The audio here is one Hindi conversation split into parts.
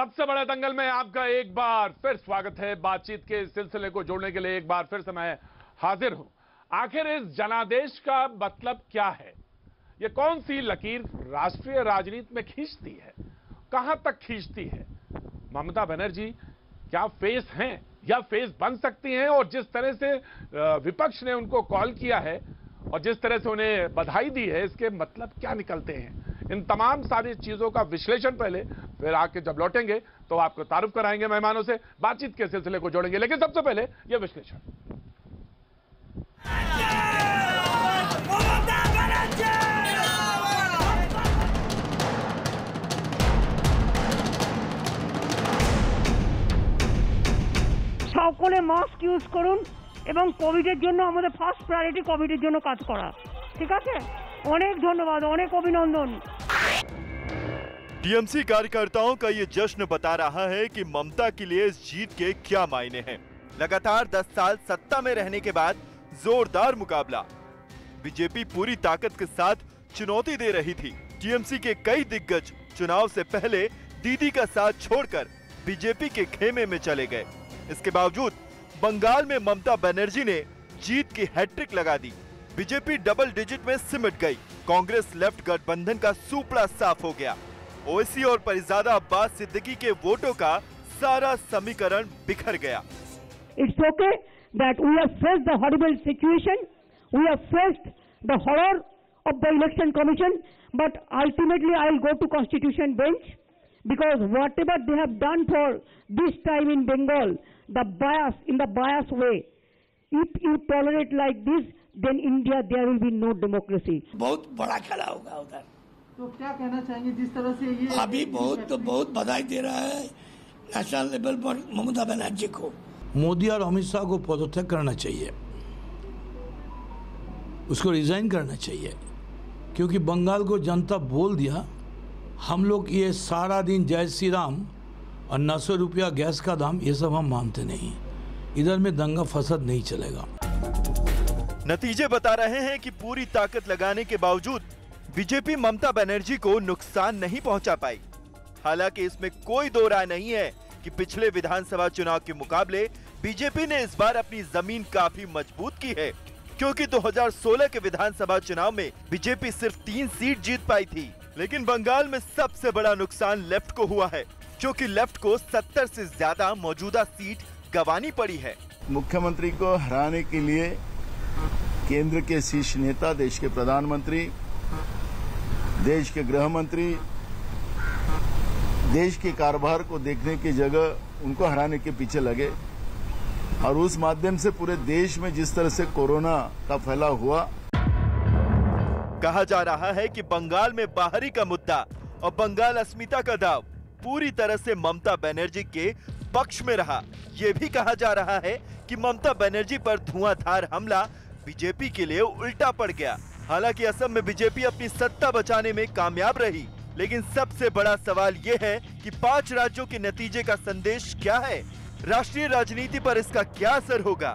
सबसे बड़े दंगल में आपका एक बार फिर स्वागत है। बातचीत के इस सिलसिले को जोड़ने के लिए एक बार फिर से मैं हाजिर हूं। आखिर इस जनादेश का मतलब क्या है? ये कौन सी लकीर राष्ट्रीय राजनीति में खींचती है, कहां तक खींचती है? ममता बनर्जी क्या फेस हैं या फेस बन सकती हैं? और जिस तरह से विपक्ष ने उनको कॉल किया है और जिस तरह से उन्हें बधाई दी है, इसके मतलब क्या निकलते हैं? इन तमाम सारी चीजों का विश्लेषण पहले, फिर आके जब लौटेंगे तो आपको तारुफ कराएंगे मेहमानों से, बातचीत के सिलसिले को जोड़ेंगे। लेकिन सबसे पहले यह विश्लेषण। সকলে মাস্ক ইউজ করুন এবং কোভিডের জন্য আমাদের ফার্স্ট প্রায়োরিটি কোভিডের জন্য কাজ করা। ঠিক আছে, অনেক ধন্যবাদ, অনেক অভিনন্দন। टीएमसी कार्यकर्ताओं का ये जश्न बता रहा है कि ममता के लिए इस जीत के क्या मायने हैं। लगातार 10 साल सत्ता में रहने के बाद जोरदार मुकाबला। बीजेपी पूरी ताकत के साथ चुनौती दे रही थी। टीएमसी के कई दिग्गज चुनाव से पहले दीदी का साथ छोड़कर बीजेपी के खेमे में चले गए। इसके बावजूद बंगाल में ममता बनर्जी ने जीत की हैट्रिक लगा दी। बीजेपी डबल डिजिट में सिमट गई। कांग्रेस लेफ्ट गठबंधन का सुपड़ा साफ हो गया। ओवैसी और परिजादा अब्बास सिद्दीकी के वोटों का सारा समीकरण बिखर गया। It's okay that we have faced the horrible situation, we have faced the horror of the election commission, but ultimately I'll go to constitution bench because whatever they have done for this time in Bengal, the bias, in the bias way, if you tolerate like this, then India there will be no democracy. बहुत बड़ा खेला होगा उधर। तो क्या कहना चाहेंगे जिस तरह से ये अभी बहुत बधाई दे रहा है नेशनल लेवल पर ममता बनर्जी को। मोदी और अमित शाह को पदत्याग करना चाहिए, उसको रिजाइन करना चाहिए, क्योंकि बंगाल को जनता बोल दिया हम लोग ये सारा दिन जय श्री राम और 900 रुपया गैस का दाम, ये सब हम मानते नहीं। इधर में दंगा फसाद नहीं चलेगा। नतीजे बता रहे हैं कि पूरी ताकत लगाने के बावजूद बीजेपी ममता बनर्जी को नुकसान नहीं पहुंचा पाई। हालांकि इसमें कोई दो राय नहीं है कि पिछले विधानसभा चुनाव के मुकाबले बीजेपी ने इस बार अपनी जमीन काफी मजबूत की है, क्योंकि 2016 के विधानसभा चुनाव में बीजेपी सिर्फ 3 सीट जीत पाई थी। लेकिन बंगाल में सबसे बड़ा नुकसान लेफ्ट को हुआ है, क्योंकि लेफ्ट को 70 से ज्यादा मौजूदा सीट गंवानी पड़ी है। मुख्यमंत्री को हराने के लिए केंद्र के शीर्ष नेता, देश के प्रधानमंत्री, देश के गृह मंत्री, देश के कारोबार को देखने की जगह उनको हराने के पीछे लगे और उस माध्यम से पूरे देश में जिस तरह से कोरोना का फैलाव हुआ। कहा जा रहा है कि बंगाल में बाहरी का मुद्दा और बंगाल अस्मिता का दाव पूरी तरह से ममता बनर्जी के पक्ष में रहा। ये भी कहा जा रहा है कि ममता बनर्जी पर धुआंधार हमला बीजेपी के लिए उल्टा पड़ गया। हालांकि असम में बीजेपी अपनी सत्ता बचाने में कामयाब रही, लेकिन सबसे बड़ा सवाल ये है कि 5 राज्यों के नतीजे का संदेश क्या है? राष्ट्रीय राजनीति पर इसका क्या असर होगा?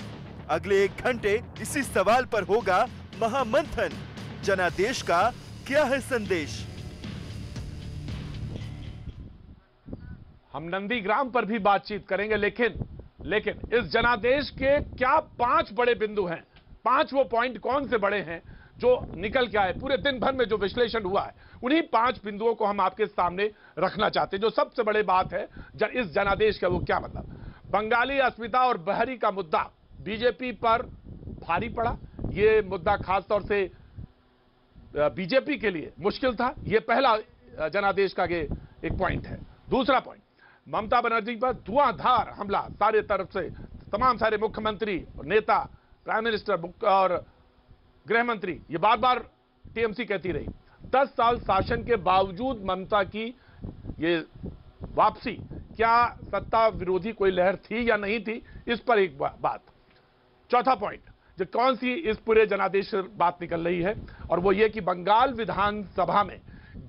अगले 1 घंटे इसी सवाल पर होगा महामंथन। जनादेश का क्या है संदेश? हम नंदीग्राम पर भी बातचीत करेंगे, लेकिन इस जनादेश के क्या 5 बड़े बिंदु हैं? 5 वो पॉइंट कौन से बड़े हैं जो निकल के आए? पूरे दिन भर में जो विश्लेषण हुआ है, उन्हीं 5 बिंदुओं को हम आपके सामने रखना चाहते हैं। जो सबसे बड़ी बात है इस जनादेश का, वो क्या मतलब? बंगाली अस्मिता और बहरी का मुद्दा बीजेपी पर भारी पड़ा। ये मुद्दा खासतौर से बीजेपी के लिए मुश्किल था। ये पहला जनादेश का एक पॉइंट है। दूसरा पॉइंट, ममता बनर्जी पर धुआंधार हमला सारे तरफ से, तमाम सारे मुख्यमंत्री, नेता, प्राइम मिनिस्टर और गृह मंत्री, ये बार बार टीएमसी कहती रही। 10 साल शासन के बावजूद ममता की ये वापसी, क्या सत्ता विरोधी कोई लहर थी या नहीं थी, इस पर एक बात। चौथा पॉइंट, जो कौन सी इस पूरे जनादेश से बात निकल रही है, और वो ये कि बंगाल विधानसभा में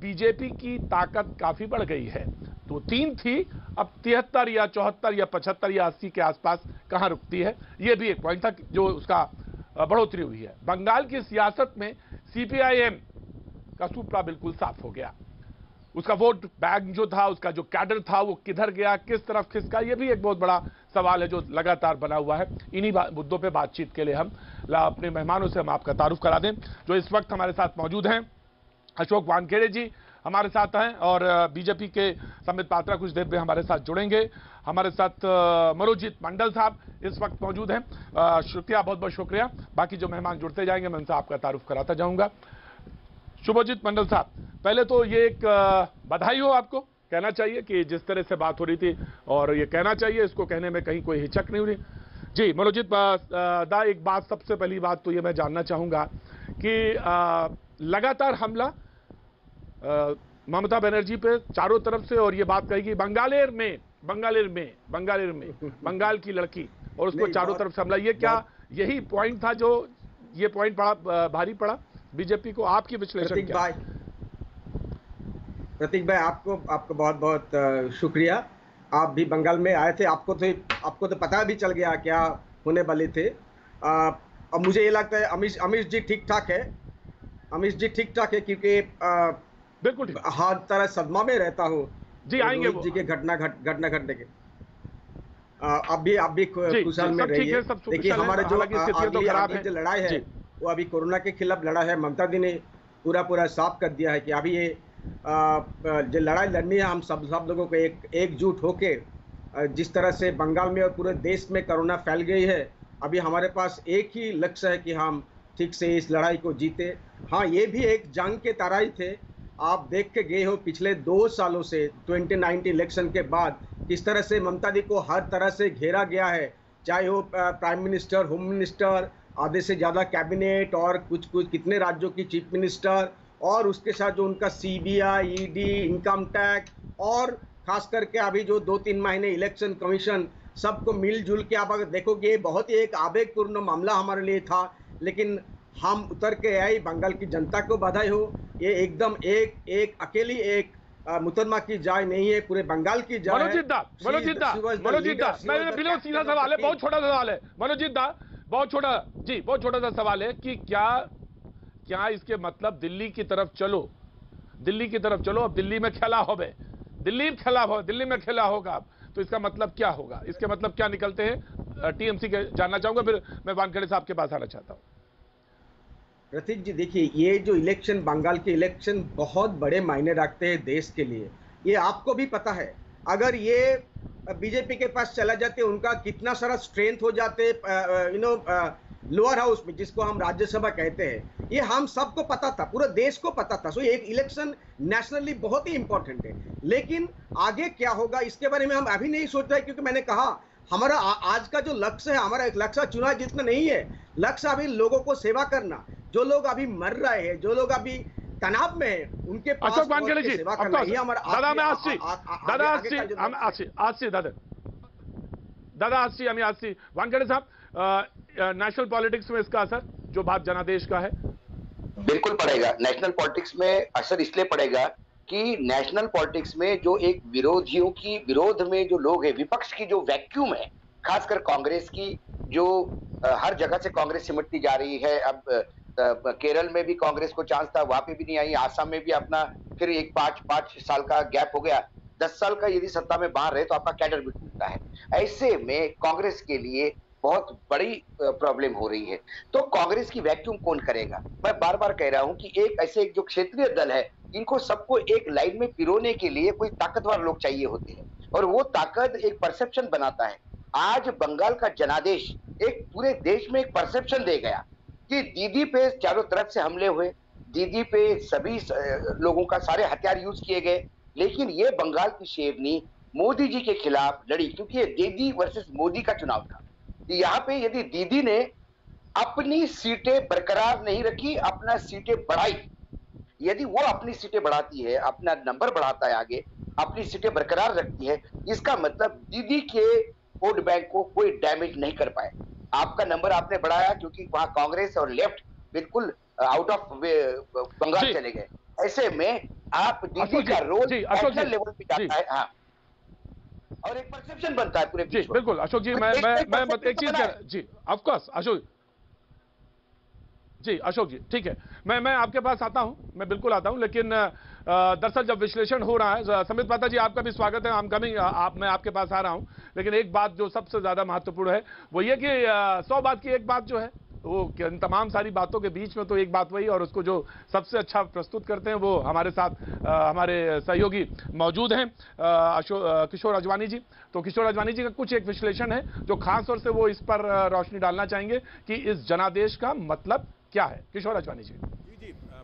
बीजेपी की ताकत काफी बढ़ गई है। तो 3 थी, अब 73 या 74 या 75 या 80 के आसपास कहां रुकती है? ये भी एक पॉइंट था जो उसका बढ़ोतरी हुई है। बंगाल की सियासत में सीपीआईएम का सुपड़ा बिल्कुल साफ हो गया। उसका वोट बैंक जो था, उसका जो कैडर था, वो किधर गया, किस तरफ खिसका, ये भी एक बहुत बड़ा सवाल है जो लगातार बना हुआ है। इन्हीं मुद्दों पे बातचीत के लिए हम अपने मेहमानों से हम आपका तारुफ करा दें जो इस वक्त हमारे साथ मौजूद हैं। अशोक वानखेड़े जी हमारे साथ हैं और बीजेपी के संबित पात्रा कुछ देर में हमारे साथ जुड़ेंगे। हमारे साथ मनोजीत मंडल साहब इस वक्त मौजूद हैं। शुक्रिया, बहुत बहुत शुक्रिया। बाकी जो मेहमान जुड़ते जाएंगे मैं उनसे आपका तारुफ कराता जाऊंगा। शुभजीत मंडल साहब, पहले तो ये एक बधाई हो, आपको कहना चाहिए कि जिस तरह से बात हो रही थी, और ये कहना चाहिए, इसको कहने में कहीं कोई हिचक नहीं हो रही। जी मनोजीत दा, एक बात, सबसे पहली बात तो ये मैं जानना चाहूंगा कि लगातार हमला ममता बनर्जी पे चारों तरफ से, और ये बात कही बंगाल में बंगाल की लड़की, और उसको चारों तरफ से हमला, ये क्या यही पॉइंट था जो ये पॉइंट बड़ा भारी पड़ा बीजेपी को? आपकी विश्लेषण क्या? प्रतीक भाई, आपको बहुत बहुत शुक्रिया। आप भी बंगाल में आए थे, आपको तो पता भी चल गया क्या होने वाले थे। अब मुझे ये लगता है अमीश जी ठीक ठाक है, क्योंकि बिल्कुल हर तरह सदमा में रहता हूँ जी। आएंगे जी के घटना घटने के। आप भी खुशहाल में रहिए। देखिए, हमारे जो आगे जो लड़ाई है वो अभी कोरोना के खिलाफ लड़ा है। ममता दी ने पूरा साफ कर दिया है कि अभी ये जो लड़ाई लड़नी है, हम सब लोगों को एकजुट होके, जिस तरह से बंगाल में और पूरे देश में कोरोना फैल गई है, अभी हमारे पास एक ही लक्ष्य है कि हम ठीक से इस लड़ाई को जीते। हाँ, ये भी एक जंग के तरह ही थे। आप देख के गए हो पिछले 2 सालों से 2019 इलेक्शन के बाद किस तरह से ममता दी को हर तरह से घेरा गया है, चाहे वो प्राइम मिनिस्टर, होम मिनिस्टर, आधे से ज़्यादा कैबिनेट और कुछ कितने राज्यों की चीफ मिनिस्टर, और उसके साथ जो उनका सीबीआई, ईडी, इनकम टैक्स, और खास करके अभी जो 2-3 महीने इलेक्शन कमीशन, सबको मिलजुल के आप अगर देखोगे, ये बहुत ही एक आवेगपूर्ण मामला हमारे लिए था, लेकिन हम उतर के आए। बंगाल की जनता को बधाई हो। ये एकदम एक अकेली एक मुकदमा की जाय नहीं है, पूरे बंगाल की जाय है। मनोजीत दा, मैं बिल्कुल सीधा सवाल है, बहुत छोटा सा सवाल है मनोजीत दा, बहुत छोटा सा सवाल है कि क्या इसके मतलब दिल्ली की तरफ चलो, अब दिल्ली में खेला होगा अब, तो इसका मतलब क्या होगा? इसके मतलब क्या निकलते हैं टीएमसी के, जानना चाहूंगा, फिर मैं वानखेड़े साहब के पास आना चाहता हूं। प्रतीक जी, देखिए, ये जो इलेक्शन, बंगाल के इलेक्शन बहुत बड़े मायने रखते हैं देश के लिए। ये आपको भी पता है। अगर ये बीजेपी के पास चला जाते, उनका कितना सारा स्ट्रेंथ हो जाते लोअर हाउस में, जिसको हम राज्यसभा कहते हैं, ये हम सबको पता था, पूरे देश को पता था। सो एक इलेक्शन नेशनली बहुत ही इंपॉर्टेंट है, लेकिन आगे क्या होगा इसके बारे में हम अभी नहीं सोच रहे, क्योंकि मैंने कहा हमारा आज का जो लक्ष्य है, हमारा एक लक्ष्य चुनाव जीतना नहीं है। लक्ष्य अभी लोगों को सेवा करना, जो लोग अभी मर रहे हैं, जो लोग अभी तनाव में है, उनके पास अशोक वानखेड़े जी, सेवा करना ही हमारा। वानखेड़े साहब, नेशनल पॉलिटिक्स में इसका असर, जो बात जनादेश का है, बिल्कुल पड़ेगा। नेशनल पॉलिटिक्स में असर इसलिए पड़ेगा कि नेशनल पॉलिटिक्स में जो एक विरोधियों की विरोध में जो लोग हैं, विपक्ष की जो वैक्यूम है, खासकर कांग्रेस की, जो हर जगह से कांग्रेस सिमटती जा रही है। अब केरल में भी कांग्रेस को चांस था, वहां पे भी नहीं आई। आसाम में भी अपना फिर एक 5 साल का गैप हो गया। 10 साल का यदि सत्ता में बाहर रहे तो आपका कैडर भी टूटता है। ऐसे में कांग्रेस के लिए बहुत बड़ी प्रॉब्लम हो रही है। तो कांग्रेस की वैक्यूम कौन करेगा? मैं बार बार कह रहा हूं कि एक जो क्षेत्रीय दल है, इनको सबको एक लाइन में पिरोने के लिए कोई ताकतवर लोग चाहिए होते हैं, और वो ताकत एक परसेप्शन बनाता है। आज बंगाल का जनादेश एक पूरे देश में एक परसेप्शन दे गया कि दीदी पे चारों तरफ से हमले हुए, दीदी पे सभी लोगों का सारे हथियार यूज किए गए, लेकिन ये बंगाल की शेरनी मोदी जी के खिलाफ लड़ी, क्योंकि ये दीदी वर्सेस मोदी का चुनाव था। यहाँ पे यदि दीदी ने अपनी सीटें बरकरार नहीं रखी, अपना सीटें बढ़ाई, यदि वो अपनी सीटें बढ़ाती है, अपना नंबर बढ़ाता है, आगे अपनी सीटें बरकरार रखती है, इसका मतलब दीदी के वोट बैंक को कोई डैमेज नहीं कर पाए। आपका नंबर आपने बढ़ाया क्योंकि वहां कांग्रेस और लेफ्ट बिल्कुल आउट ऑफ बंगाल चले गए। ऐसे में आप दीदी का रोल नेशनल लेवल पे जाता है, हाँ, और एक परसेप्शन बनता है पूरे। जी बिल्कुल अशोक जी, मैं एक चीज कह, जी ऑफ कोर्स अशोक जी, ठीक है, मैं आपके पास आता हूं, मैं बिल्कुल आता हूं, लेकिन दरअसल जब विश्लेषण हो रहा है, समित पात्रा जी आपका भी स्वागत है, मैं आपके पास आ रहा हूं, लेकिन एक बात जो सबसे ज्यादा महत्वपूर्ण है वो ये कि 100 बात की एक बात जो है वो तमाम सारी बातों के बीच में तो एक बात वही, और उसको जो सबसे अच्छा प्रस्तुत करते हैं वो हमारे साथ हमारे सहयोगी मौजूद हैं किशोर अजवानी जी। तो किशोर अजवानी जी का कुछ एक विश्लेषण है जो खास तौर से वो इस पर रोशनी डालना चाहेंगे कि इस जनादेश का मतलब क्या है। किशोर अजवानी जी।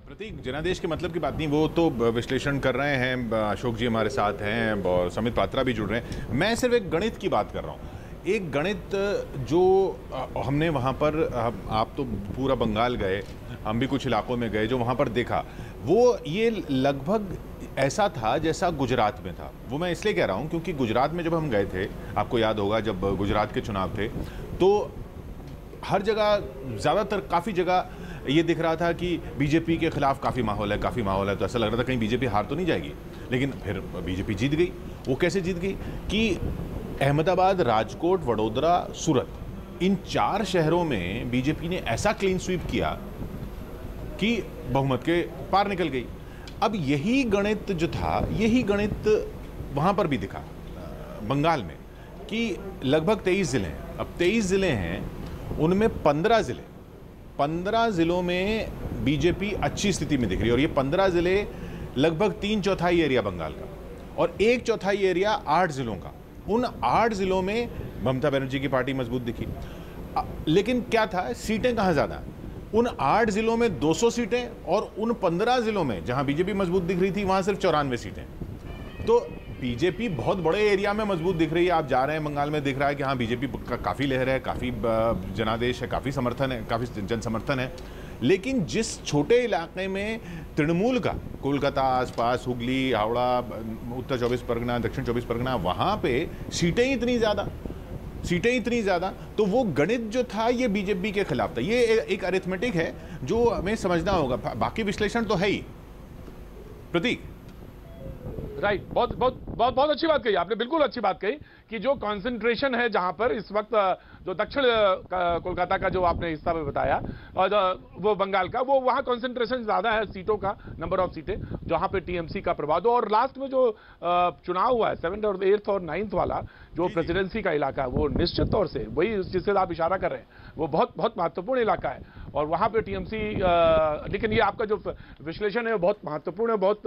प्रतीक, जनादेश के मतलब की बात नहीं, वो तो विश्लेषण कर रहे हैं, अशोक जी हमारे साथ हैं और समित पात्रा भी जुड़ रहे हैं। मैं सिर्फ एक गणित की बात कर रहा हूँ, एक गणित जो हमने वहाँ पर, आप तो पूरा बंगाल गए, हम भी कुछ इलाकों में गए, जो वहाँ पर देखा वो ये लगभग ऐसा था जैसा गुजरात में था। वो मैं इसलिए कह रहा हूँ क्योंकि गुजरात में जब हम गए थे, आपको याद होगा जब गुजरात के चुनाव थे, तो हर जगह ज़्यादातर काफ़ी जगह ये दिख रहा था कि बीजेपी के खिलाफ काफ़ी माहौल है, तो ऐसा लग रहा था कहीं बीजेपी हार तो नहीं जाएगी, लेकिन फिर बीजेपी जीत गई। वो कैसे जीत गई कि अहमदाबाद, राजकोट, वडोदरा, सूरत, इन 4 शहरों में बीजेपी ने ऐसा क्लीन स्वीप किया कि बहुमत के पार निकल गई। अब यही गणित जो था, यही गणित वहाँ पर भी दिखा बंगाल में कि लगभग 23 ज़िले हैं। अब 23 ज़िले हैं, उनमें 15 ज़िलों में बीजेपी अच्छी स्थिति में दिख रही है, और ये 15 ज़िले लगभग 3/4 एरिया बंगाल का और 1/4 एरिया 8 ज़िलों का। उन 8 ज़िलों में ममता बनर्जी की पार्टी मजबूत दिखी, लेकिन क्या था, सीटें कहाँ ज़्यादा, उन 8 ज़िलों में 200 सीटें और उन 15 ज़िलों में जहाँ बीजेपी मजबूत दिख रही थी वहाँ सिर्फ 94 सीटें। तो बीजेपी बहुत बड़े एरिया में मजबूत दिख रही है। आप जा रहे हैं बंगाल में, दिख रहा है कि हाँ बीजेपी का काफ़ी लहर है, काफ़ी जनादेश है, काफ़ी समर्थन है, काफ़ी जन समर्थन है। लेकिन जिस छोटे इलाके में तृणमूल का, कोलकाता आसपास, हुगली, हावड़ा, उत्तर 24 परगना, दक्षिण 24 परगना, वहाँ पे सीटें इतनी ज़्यादा, तो वो गणित जो था ये बीजेपी के खिलाफ था। ये एक अरिथमेटिक है जो हमें समझना होगा, बाकी विश्लेषण तो है ही। प्रतीक, राइट, बहुत अच्छी बात कही आपने, बिल्कुल अच्छी बात कही कि जो कंसंट्रेशन है जहां पर इस वक्त जो दक्षिण कोलकाता का जो आपने हिस्सा में बताया और वो बंगाल का, वो वहां कंसंट्रेशन ज्यादा है सीटों का, नंबर ऑफ सीटें जहां पे टीएमसी का प्रभाव। और लास्ट में जो चुनाव हुआ है 7th और 8th और 9th वाला जो प्रेसिडेंसी का इलाका, वो निश्चित तौर से वही जिससे आप इशारा कर रहे हैं, वो बहुत बहुत महत्वपूर्ण इलाका है और वहां पे टीएमसी। लेकिन ये आपका जो विश्लेषण है वो बहुत महत्वपूर्ण है, बहुत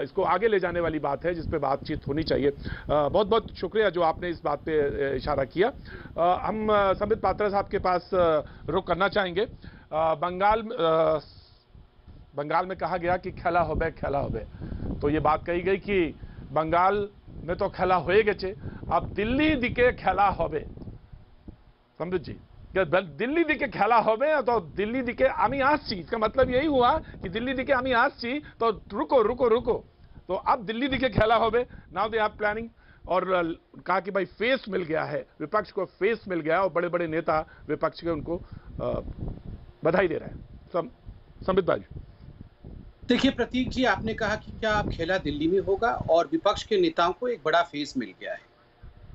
इसको आगे ले जाने वाली बात है जिस पे बातचीत होनी चाहिए। बहुत बहुत शुक्रिया जो आपने इस बात पे इशारा किया। हम समित पात्रा साहब के पास रुख करना चाहेंगे। बंगाल में कहा गया कि खेला होबे, तो ये बात कही गई कि बंगाल में तो खेला होएगे चे, अब दिल्ली दिखे खेला होबे। समझ जी, दिल्ली दिखे खेला होबे तो दिल्ली दिखे आमी आसची, इसका मतलब यही हुआ कि दिल्ली दिखे आमी आसची तो रुको, तो अब दिल्ली दिखे खेला होबे। नाउ दे आर प्लानिंग, और कहा कि भाई फेस मिल गया है, विपक्ष को फेस मिल गया और बड़े बड़े नेता विपक्ष के उनको बधाई दे रहे हैं। संबित भाई, देखिए प्रतीक जी, आपने कहा कि क्या अब खेला दिल्ली में होगा और विपक्ष के नेताओं को एक बड़ा फेस मिल गया है,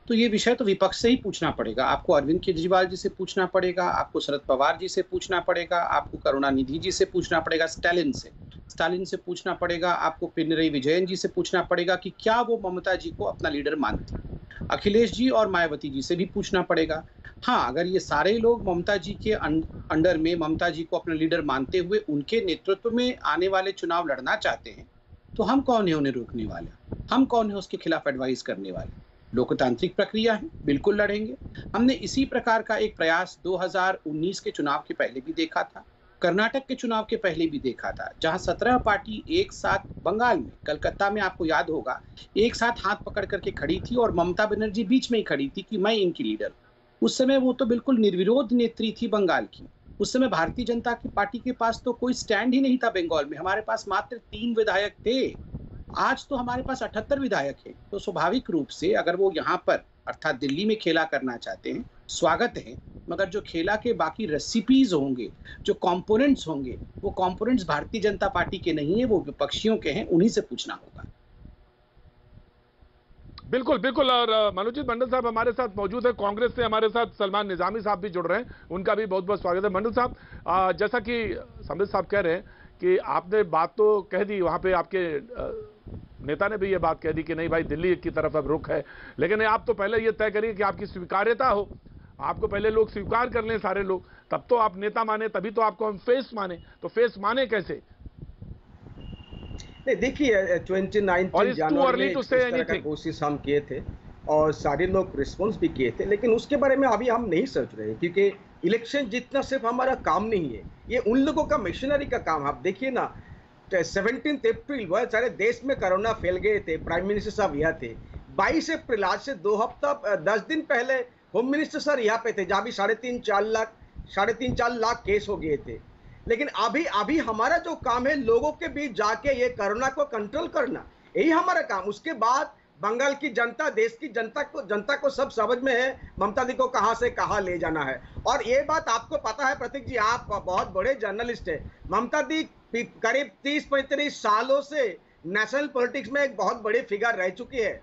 तो ये विषय तो विपक्ष से ही पूछना पड़ेगा। आपको अरविंद केजरीवाल जी से पूछना पड़ेगा, आपको शरद पवार जी से पूछना पड़ेगा, आपको करुणानिधि जी से पूछना पड़ेगा, स्टालिन से पूछना पड़ेगा, आपको पिनरई विजयन जी से पूछना पड़ेगा कि क्या वो ममता जी को अपना लीडर मानते हैं। अखिलेश जी और मायावती जी से भी पूछना पड़ेगा। हाँ, अगर ये सारे लोग ममता जी के अंडर में ममता जी को अपना लीडर मानते हुए उनके नेतृत्व में आने वाले चुनाव लड़ना चाहते हैं, तो हम कौन है उन्हें रोकने वाले, हम कौन है उसके खिलाफ एडवाइस करने वाले। लोकतांत्रिक प्रक्रिया है, बिल्कुल लड़ेंगे। हमने इसी प्रकार का एक प्रयास 2019 के चुनाव के पहले भी देखा था, कर्नाटक के चुनाव के पहले भी देखा था, जहां 17 पार्टी एक साथ बंगाल में, कलकत्ता में आपको याद होगा, एक साथ हाथ पकड़ करके खड़ी थी और ममता बनर्जी बीच में ही खड़ी थी कि मैं इनकी लीडर। उस समय वो तो बिल्कुल निर्विरोध नेत्री थी बंगाल की। उस समय भारतीय जनता पार्टी के पास तो कोई स्टैंड ही नहीं था बंगाल में, हमारे पास मात्र 3 विधायक थे। आज तो हमारे पास 78 विधायक हैं। तो स्वाभाविक रूप से अगर वो यहाँ पर अर्थात दिल्ली में खेला करना चाहते हैं, स्वागत है, मगर जो खेला के बाकी रेसिपीज होंगे, जो कंपोनेंट्स होंगे, वो कंपोनेंट्स भारतीय जनता पार्टी के नहीं है, वो विपक्षियों के हैं, उन्हीं से पूछना होगा। बिल्कुल बिल्कुल। और मनोजीत मंडल साहब हमारे साथ मौजूद है, कांग्रेस से हमारे साथ सलमान निजामी साहब भी जुड़ रहे हैं, उनका भी बहुत बहुत स्वागत है। मंडल साहब, जैसा कि संबित साहब कह रहे हैं कि आपने बात तो कह दी, वहां पे आपके नेता ने भी ये बात कह दी कि नहीं भाई दिल्ली की तरफ अब रुख है, लेकिन आप तो पहले ये तय करिए कि आपकी स्वीकार्यता हो, आपको पहले लोग स्वीकार कर लें सारे लोग, तब तो आप नेता माने, तभी तो आपको हम फेस माने। तो फेस माने कैसे? नहीं देखिए 2019 जनवरी में इस तरह का कोशिश हम किए थे और सारे लोग रिस्पॉन्स भी किए थे, लेकिन उसके बारे में अभी हम नहीं सोच रहे, क्योंकि इलेक्शन जीतना सिर्फ हमारा काम नहीं है, ये उन लोगों का मिशनरी का काम। आप देखिए ना 17 अप्रैल वह सारे देश में कोरोना फैल गए थे, प्राइम मिनिस्टर साहब यहाँ थे। 22 अप्रैल आज से 2 हफ्ता 10 दिन पहले होम मिनिस्टर सर यहाँ पे थे, जहाँ भी 3.5-4 लाख केस हो गए थे। लेकिन अभी हमारा जो काम है लोगों के बीच जाके ये कोरोना को कंट्रोल करना, यही हमारा काम। उसके बाद बंगाल की जनता, देश की जनता को सब समझ में है ममता दी को कहां से कहां ले जाना है। और ये बात आपको पता है प्रतीक जी, आप बहुत बड़े जर्नलिस्ट है, ममता दी करीब 30-35 सालों से नेशनल पॉलिटिक्स में एक बहुत बड़ी फिगर रह चुकी है,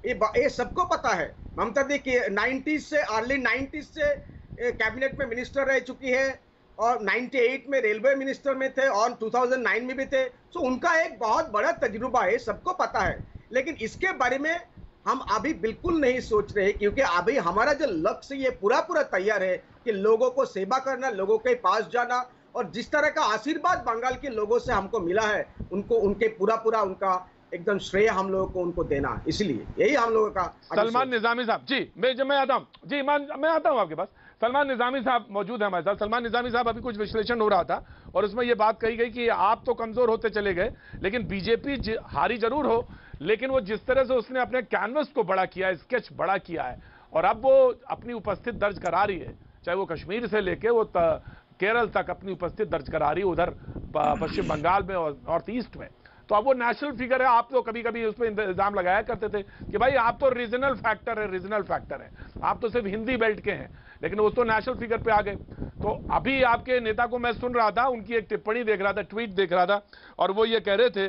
ये सबको पता है। ममता दी की 90s से अर्ली 90s से कैबिनेट में मिनिस्टर रह चुकी है और 98 में रेलवे मिनिस्टर में थे और 2009 में भी थे। तो उनका एक बहुत बड़ा तजुर्बा है, सबको पता है। लेकिन इसके बारे में हम अभी बिल्कुल नहीं सोच रहे, क्योंकि अभी हमारा जो लक्ष्य ये पूरा तैयार है कि लोगों को सेवा करना, लोगों के पास जाना, और जिस तरह का आशीर्वाद बंगाल के लोगों से हमको मिला है उनको उनके पूरा उनका एकदम श्रेय हम लोगों को उनको देना, इसलिए यही हम लोगों का। सलमान निजामी साहब जी, मैं आता हूँ जी, मैं आता हूँ आपके पास। सलमान निजामी साहब मौजूद है हमारे साथ। सलमान निजामी साहब, अभी कुछ विश्लेषण हो रहा था और उसमें यह बात कही गई कि आप तो कमजोर होते चले गए, लेकिन बीजेपी हारी जरूर हो, लेकिन वो जिस तरह से उसने अपने कैनवस को बड़ा किया, स्केच बड़ा किया है, और अब वो अपनी उपस्थिति दर्ज करा रही है, चाहे वो कश्मीर से लेके वो केरल तक अपनी उपस्थिति दर्ज करा रही है, उधर पश्चिम बंगाल में और नॉर्थ ईस्ट में। तो अब वो नेशनल फिगर है। आप तो कभी कभी उस पर इल्जाम लगाया करते थे कि भाई आप तो रीजनल फैक्टर है, आप तो सिर्फ हिंदी बेल्ट के हैं, लेकिन वो तो नेशनल फिगर पे आ गए। तो अभी आपके नेता को मैं सुन रहा था, उनकी एक टिप्पणी देख रहा था, ट्वीट देख रहा था, और वो ये कह रहे थे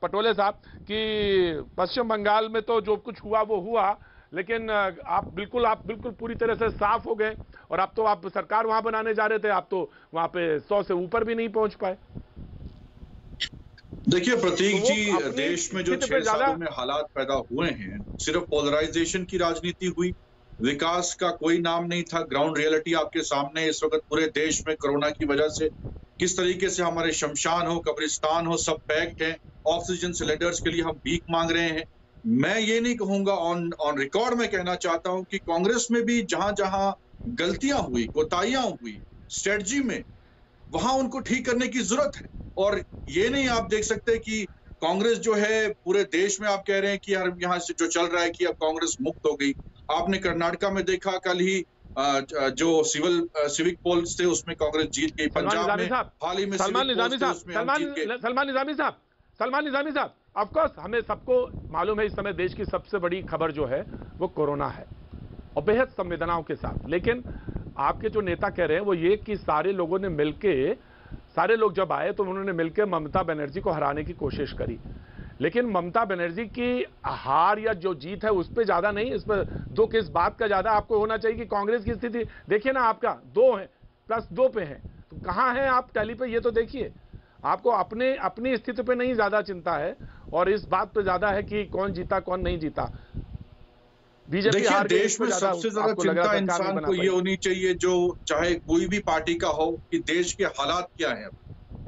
पटोले साहब कि पश्चिम बंगाल में तो जो कुछ हुआ वो हुआ, लेकिन आप बिल्कुल पूरी तरह से साफ हो गए, और अब तो आप सरकार वहां बनाने जा रहे थे, आप तो वहां पे 100 से ऊपर भी नहीं पहुंच पाए। देखिए प्रतीक जी, देश में जो 6 सालों में हालात पैदा हुए हैं, सिर्फ पोलराइजेशन की राजनीति हुई, विकास का कोई नाम नहीं था। ग्राउंड रियलिटी आपके सामने इस वक्त पूरे देश में कोरोना की वजह से किस तरीके से हमारे शमशान हो, कब्रिस्तान हो, सब पैक्ड हैं। ऑक्सीजन सिलेंडर्स के लिए हम भीख मांग रहे हैं। मैं ये नहीं कहूंगा, ऑन रिकॉर्ड में कहना चाहता हूं कि कांग्रेस में भी जहां जहां गलतियां हुई, कोताहियां हुई स्ट्रेटजी में, वहां उनको ठीक करने की जरूरत है। और ये नहीं आप देख सकते कि कांग्रेस जो है पूरे देश में आप कह रहे हैं कि हर यहाँ से जो चल रहा है कि अब कांग्रेस मुक्त हो गई। आपने कर्नाटका में देखा, कल ही जो सिविक पोल्स थे उसमें कांग्रेस जीत गई। पंजाब में हाल ही में सलमान निजामी साहब, ऑफ कोर्स हमें सबको मालूम है इस समय देश की सबसे बड़ी खबर जो है वो कोरोना है, और बेहद संवेदनाओं के साथ। लेकिन आपके जो नेता कह रहे हैं वो ये कि सारे लोगों ने मिलके, सारे लोग जब आए तो उन्होंने मिलकर ममता बनर्जी को हराने की कोशिश करी, लेकिन ममता बनर्जी की हार या जो जीत है उस पर ज्यादा नहीं, इस पर दुख इस बात का ज्यादा आपको होना चाहिए कि कांग्रेस की स्थिति देखिए ना, आपका 2 है +2 पे है, तो कहां है आप टैली पे, ये तो देखिए। आपको अपनी स्थिति पे नहीं ज्यादा चिंता है और इस बात पे ज्यादा है कि कौन जीता कौन नहीं जीता। बीजेपी देश में सबसे ज्यादा चिंता इंसान को ये होनी चाहिए, जो चाहे कोई भी पार्टी का हो, कि देश के हालात क्या हैं।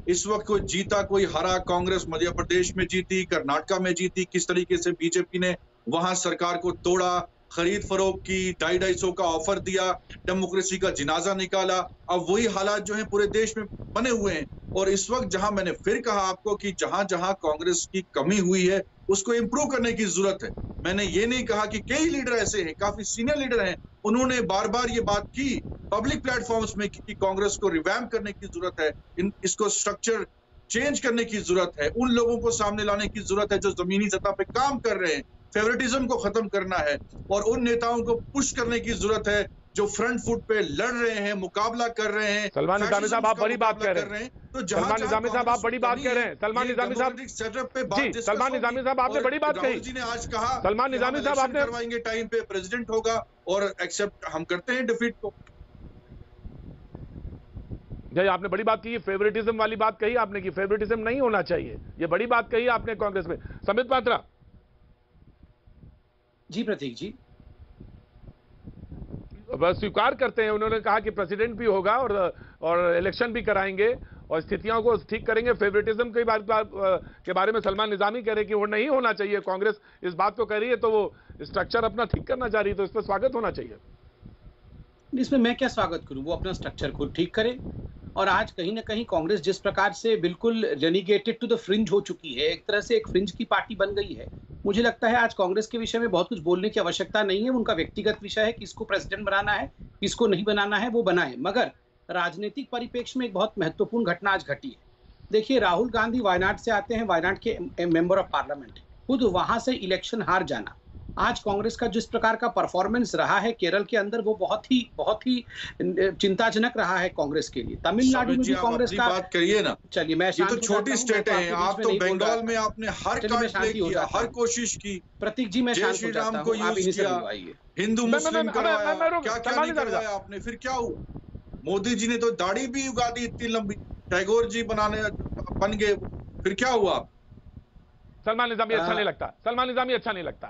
इस वक्त कोई जीता कोई हरा, कांग्रेस मध्य प्रदेश में जीती, कर्नाटका में जीती, किस तरीके से बीजेपी ने वहां सरकार को तोड़ा, खरीद फरोख्त की, 250 का ऑफर दिया, डेमोक्रेसी का जिनाजा निकाला। अब वही हालात जो हैं पूरे देश में बने हुए हैं। और इस वक्त जहां मैंने फिर कहा आपको कि जहां जहां कांग्रेस की कमी हुई है उसको इंप्रूव करने की जरूरत है। मैंने ये नहीं कहा कि कई लीडर ऐसे हैं, काफी सीनियर लीडर हैं, उन्होंने बार बार ये बात की पब्लिक प्लेटफॉर्म्स में कि कांग्रेस को रिवैम्प करने की जरूरत है, इसको स्ट्रक्चर चेंज करने की जरूरत है, उन लोगों को सामने लाने की जरूरत है जो जमीनी सतह पे काम कर रहे हैं, फेवरेटिज्म को खत्म करना है, और उन नेताओं को पुश करने की जरूरत है जो फ्रंट फुट पे लड़ रहे हैं, मुकाबला कर रहे हैं। सलमान निजामी साहब आप बड़ी बात कह रहे हैं, तो सलमान निजामी साहब आप बड़ी बात कह रहे हैं, सलमान निजामी साहब सेटअप पे बात, सलमान निजामी साहब आपने बड़ी बात कही। जी ने आज कहा सलमान निजामी साहब आपने करवाएंगे, टाइम पे प्रेसिडेंट होगा, और एक्सेप्ट हम करते हैं डिफीट को। आपने बड़ी बात की, फेवरेटिज्म वाली बात कही आपने कि फेवरेटिज्म नहीं होना चाहिए, ये बड़ी बात कही आपने कांग्रेस में। संबित पात्रा। जी प्रतीक जी, बस स्वीकार करते हैं, उन्होंने कहा कि प्रेसिडेंट भी होगा और इलेक्शन भी कराएंगे और स्थितियों को ठीक करेंगे। फेवरेटिज्म की बात के बारे में सलमान निजामी कह रहे कि वो नहीं होना चाहिए, कांग्रेस इस बात को कह रही है तो वो स्ट्रक्चर अपना ठीक करना चाह रही है, तो इस पर स्वागत होना चाहिए। इसमें मैं क्या स्वागत करूं, वो अपना स्ट्रक्चर खुद ठीक करे। और आज कहीं ना कहीं कांग्रेस जिस प्रकार से बिल्कुल रेनिगेटेड टू द फ्रिंज हो चुकी है, एक तरह से एक फ्रिंज की पार्टी बन गई है, मुझे लगता है आज कांग्रेस के विषय में बहुत कुछ बोलने की आवश्यकता नहीं है। उनका व्यक्तिगत विषय है, किसको प्रेसिडेंट बनाना है, किसको नहीं बनाना है, वो बनाए। मगर राजनीतिक परिप्रेक्ष्य में एक बहुत महत्वपूर्ण घटना आज घटी है। देखिए, राहुल गांधी वायनाड से आते हैं, वायनाड के मेंबर ऑफ पार्लियामेंट, खुद वहां से इलेक्शन हार जाना। आज कांग्रेस का जिस प्रकार का परफॉर्मेंस रहा है केरल के अंदर, वो बहुत ही चिंताजनक रहा है कांग्रेस के लिए। तमिलनाडु में भी कांग्रेस का बात करिए ना। चलिए, मैं ये तो छोटी स्टेट है, आप तो बंगाल में आपने हर कार्ड प्ले किया, हर कोशिश की। प्रतीक जी, मैं शांत हो जाता हूं, आप इन्हीं से बुलवाइए। हिंदू मुस्लिम करवाया, क्या नहीं करवाया आपने, फिर क्या हुआ? मोदी जी ने तो दाढ़ी भी उगा दी इतनी लंबी, टैगोर जी बन गए, फिर क्या हुआ? सलमान निजामी अच्छा नहीं लगता, सलमान निजामी अच्छा नहीं लगता,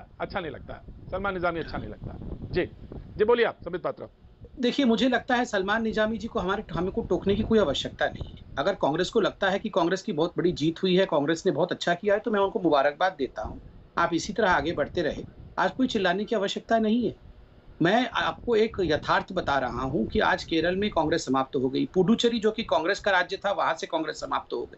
सलमान निजामी अच्छा नहीं लगता। जी बोलिए आप संबित पात्रा। देखिए, मुझे लगता है सलमान निजामी जी को हमें को टोकने की कोई आवश्यकता नहीं है। अगर कांग्रेस को लगता है कि कांग्रेस की बहुत बड़ी जीत हुई है, कांग्रेस ने बहुत अच्छा किया है, तो मैं उनको मुबारकबाद देता हूं। आप इसी तरह आगे बढ़ते रहे, आज कोई चिल्लाने की आवश्यकता नहीं है। मैं आपको एक यथार्थ बता रहा हूं कि आज केरल में कांग्रेस समाप्त हो गई, पुडुचेरी जो कि कांग्रेस का राज्य था, वहां से कांग्रेस समाप्त हो गई।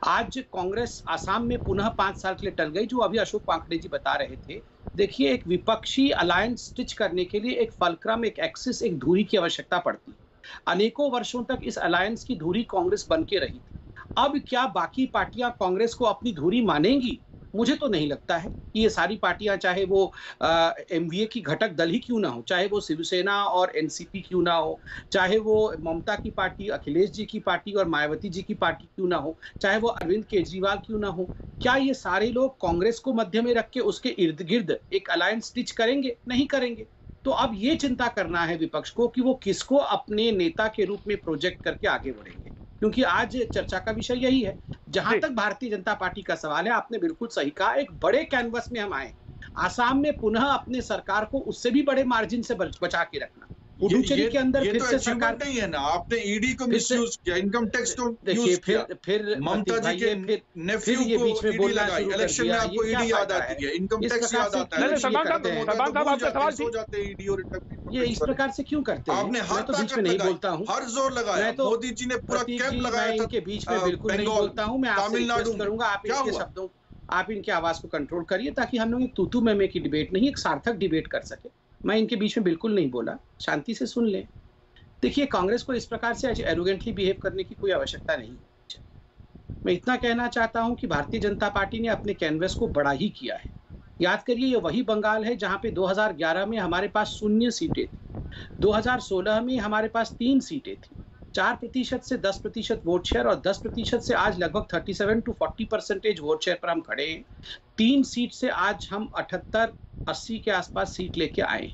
आज कांग्रेस आसाम में पुनः 5 साल के लिए टल गई, जो अभी अशोक वानखेड़े जी बता रहे थे। देखिए, एक विपक्षी अलायंस स्टिच करने के लिए एक फलक्रम, एक एक्सिस, एक धुरी की आवश्यकता पड़ती है। अनेकों वर्षों तक इस अलायंस की धुरी कांग्रेस बन के रही थी। अब क्या बाकी पार्टियां कांग्रेस को अपनी धुरी मानेंगी? मुझे तो नहीं लगता है कि ये सारी पार्टियां, चाहे वो एमवीए की घटक दल ही क्यों ना हो, चाहे वो शिवसेना और एनसीपी क्यों ना हो, चाहे वो ममता की पार्टी, अखिलेश जी की पार्टी और मायावती जी की पार्टी क्यों ना हो, चाहे वो अरविंद केजरीवाल क्यों ना हो, क्या ये सारे लोग कांग्रेस को मध्य में रख के उसके इर्द गिर्द एक अलायंस स्टिच करेंगे? नहीं करेंगे। तो अब ये चिंता करना है विपक्ष को कि वो किसको अपने नेता के रूप में प्रोजेक्ट करके आगे बढ़ेंगे, क्योंकि आज चर्चा का विषय यही है। जहां तक भारतीय जनता पार्टी का सवाल है, आपने बिल्कुल सही कहा, एक बड़े कैनवस में हम आए। आसाम में पुनः अपने सरकार को उससे भी बड़े मार्जिन से बचा के रखना। पुडुचेरी के अंदर फिर से सरकार नहीं है ना, आपने ईडी को मिसयूज किया, इनकम टैक्स को यूज किया, फिर ममता जी के नेफ्यू को बीच में बोलना लगाई, इलेक्शन में आपको ईडी याद आती है, इनकम टैक्स याद आता है, ईडी और ये इस प्रकार से क्यों करते हैं? आपने हर तो बीच में नहीं बोलता हूँ, हर जोर लगाया, मोदी जी ने पूरा कैंप लगाया था, इनके बीच में बिल्कुल नहीं बोलता हूँ। मैं आपसे रिक्वेस्ट करूंगा, आप इनके शब्दों, आप इनके आवाज को कंट्रोल करिए, ताकि हम लोग एक तूतू मैमे की डिबेट नहीं, एक सार्थक डिबेट कर सके। मैं इनके बीच में बिल्कुल नहीं बोला, शांति से सुन लें। देखिए, कांग्रेस को इस प्रकार से एरोगेंटली बिहेव करने की कोई आवश्यकता नहीं। मैं इतना कहना चाहता हूं कि भारतीय जनता पार्टी ने अपने कैनवस को बड़ा ही किया है। याद करिए, ये वही बंगाल है जहां पे 2011 में हमारे पास 0 सीटें थी, 2016 में हमारे पास 3 सीटें थी, 4% से 10% वोट शेयर, और 10% से आज लगभग 37 to 40% वोट शेयर पर हम खड़े हैं। 3 सीट से आज हम 78-80 के आसपास सीट लेके आए।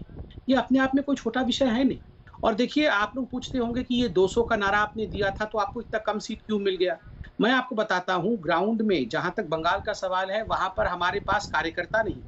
ये अपने आप में कोई छोटा विषय है नहीं। और देखिए, आप लोग पूछते होंगे कि ये 200 का नारा आपने दिया था, तो आपको इतना कम सीट क्यों मिल गया? मैं आपको बताता हूँ, ग्राउंड में जहां तक बंगाल का सवाल है, वहां पर हमारे पास कार्यकर्ता नहीं।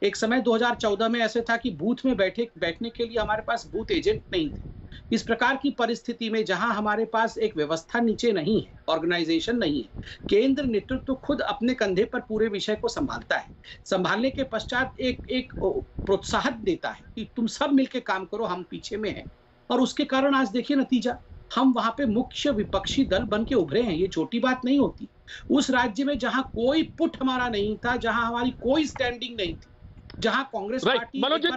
एक समय 2014 में ऐसे था कि बूथ में बैठने के लिए हमारे पास बूथ एजेंट नहीं थे। इस प्रकार की परिस्थिति में जहां हमारे पास एक व्यवस्था नीचे नहीं है, ऑर्गेनाइजेशन नहीं है, केंद्र नेतृत्व तो खुद अपने कंधे पर पूरे विषय को संभालता है। संभालने के पश्चात एक प्रोत्साहन देता है कि तुम सब मिलकर काम करो, हम पीछे में हैं। और उसके कारण आज देखिए नतीजा, हम वहां पे मुख्य विपक्षी दल बन के उभरे हैं। ये छोटी बात नहीं होती। उस राज्य में जहां कोई पुट हमारा नहीं था, जहां हमारी कोई स्टैंडिंग नहीं थी, जहां कांग्रेस पार्टी मनोजीत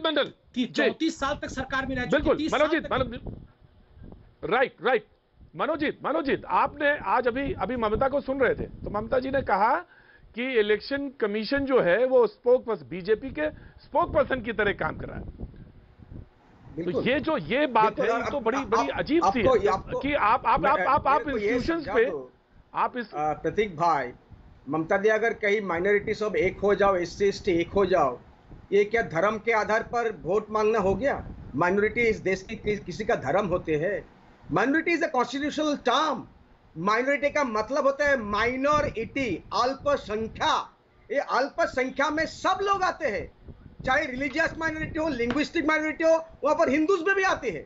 मंडल 34 साल तक सरकार में रह चुकी। बिल्कुल राइट मनोजीत, आपने आज अभी ममता को सुन रहे थे, तो ममता जी ने कहा कि इलेक्शन कमीशन जो है वो बीजेपी के स्पोक पर्सन की तरह काम कर रहा है। तो ये बात है, तो बड़ी अजीब सी है कि आप इंस्टीट्यूशंस पे आप इस प्रतीक भाई, ममता दी अगर कहीं माइनॉरिटी सब एक हो जाओ, SC ST एक हो जाओ, ये क्या धर्म के आधार पर वोट मांगना हो गया? माइनॉरिटी इस देश की किसी का धर्म होते हैं? Minority is a constitutional term. Minority का मतलब होता है माइनॉरिटी, अल्पसंख्या। ये अल्पसंख्या में सब लोग आते हैं, चाहे रिलीजियस माइनॉरिटी हो, लिंग्विस्टिक माइनॉरिटी हो, वहां पर हिंदूज में भी आते हैं।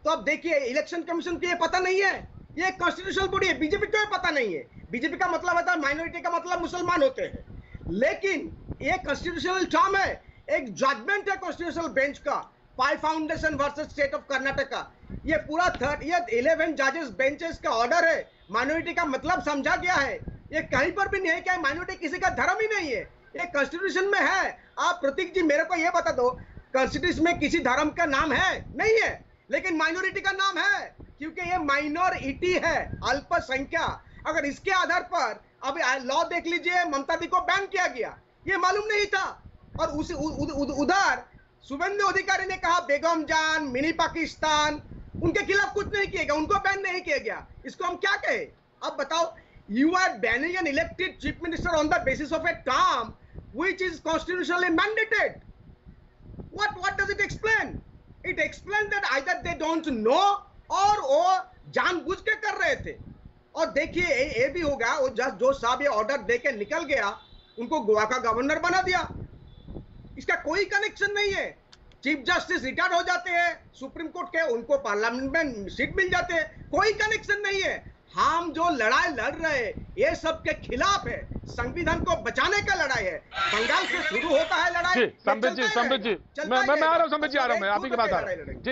तो अब देखिए, इलेक्शन कमीशन को ये पता नहीं है, ये कॉन्स्टिट्यूशनल बॉडी है। बीजेपी को ये पता नहीं है। बीजेपी का मतलब होता है माइनॉरिटी का मतलब मुसलमान होते हैं, लेकिन ये कॉन्स्टिट्यूशनल टर्म है, एक जजमेंट है कॉन्स्टिट्यूशनल बेंच का, Pai foundation versus state of Karnataka. ये पूरा 11 जजेस बेंचेस का ऑर्डर है। माइनॉरिटी का मतलब समझा गया है, ये कहीं पर भी नहीं है कि माइनॉरिटी किसी का धर्म ही नहीं है, ये कॉन्स्टिट्यूशन में है। आप प्रतीक जी मेरे को ये बता दो, कॉन्स्टिट्यूशन में किसी धर्म का नाम है? नहीं है, लेकिन माइनॉरिटी का नाम है, क्योंकि ये माइनॉरिटी है, अल्पसंख्या। अगर इसके आधार पर अभी लॉ देख लीजिए, ममता दी को बैन किया गया, ये मालूम नहीं था। और उधर शुभेंदु अधिकारी ने कहा बेगम जान, मिनी पाकिस्तान, उनके खिलाफ कुछ नहीं किया गया, उनको बैन नहीं किया गया। इसको हम क्या कहें? अब बताओ, you are banning an elected chief minister on the basis of a term which is constitutionally mandated. What does it explain? It explains that either they don't know or वो जानबूझ के कर रहे थे। और देखिए, ये भी होगा, वो जो साहब ये ऑर्डर देके निकल गया, उनको गोवा का गवर्नर बना दिया। इसका कोई कनेक्शन नहीं है। चीफ जस्टिस रिटायर हो जाते हैं सुप्रीम कोर्ट के, उनको पार्लियामेंट में सीट मिल जाते हैं, कोई कनेक्शन नहीं है। हम जो लड़ाई लड़ रहे हैं ये सब के खिलाफ है, संविधान को बचाने का लड़ाई है। बंगाल से शुरू होता है लड़ाई। संबित जी मैं आ रहा हूँ, संबित जी आ रहा हूँ, मैं आप ही के पास आ रहा हूँ।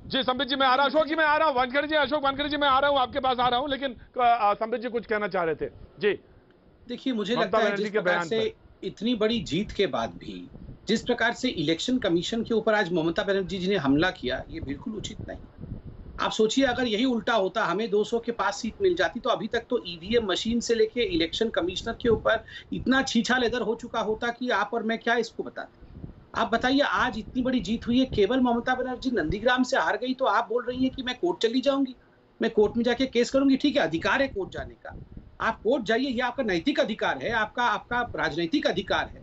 जी संबित जी मैं आ रहा हूँ, अशोक जी मैं आ रहा हूँ, वानखेड़े जी, अशोक वानखेड़े जी मैं आ रहा हूँ, आपके पास आ रहा हूँ, लेकिन संबित जी कुछ कहना चाह रहे थे। जी देखिए, मुझे लगता है जिस प्रकार से इतनी बड़ी जीत के बाद भी जिस प्रकार से इलेक्शन कमीशन के ऊपर आज ममता बनर्जी जी ने हमला किया, ये बिल्कुल उचित नहीं। आप सोचिए, अगर यही उल्टा होता, हमें 200 के पास सीट मिल जाती, तो अभी तक तो ईवीएम मशीन से लेके इलेक्शन कमिश्नर के ऊपर इतना छीछा लेदर हो चुका होता कि आप और मैं क्या इसको बताते। आप बताइए, आज इतनी बड़ी जीत हुई है, केवल ममता बनर्जी नंदीग्राम से हार गई तो आप बोल रही हैं कि मैं कोर्ट चली जाऊंगी, मैं कोर्ट में जाके केस करूंगी। ठीक है, अधिकार है कोर्ट जाने का, आप कोर्ट जाइए, ये आपका नैतिक अधिकार है, आपका राजनीतिक अधिकार है,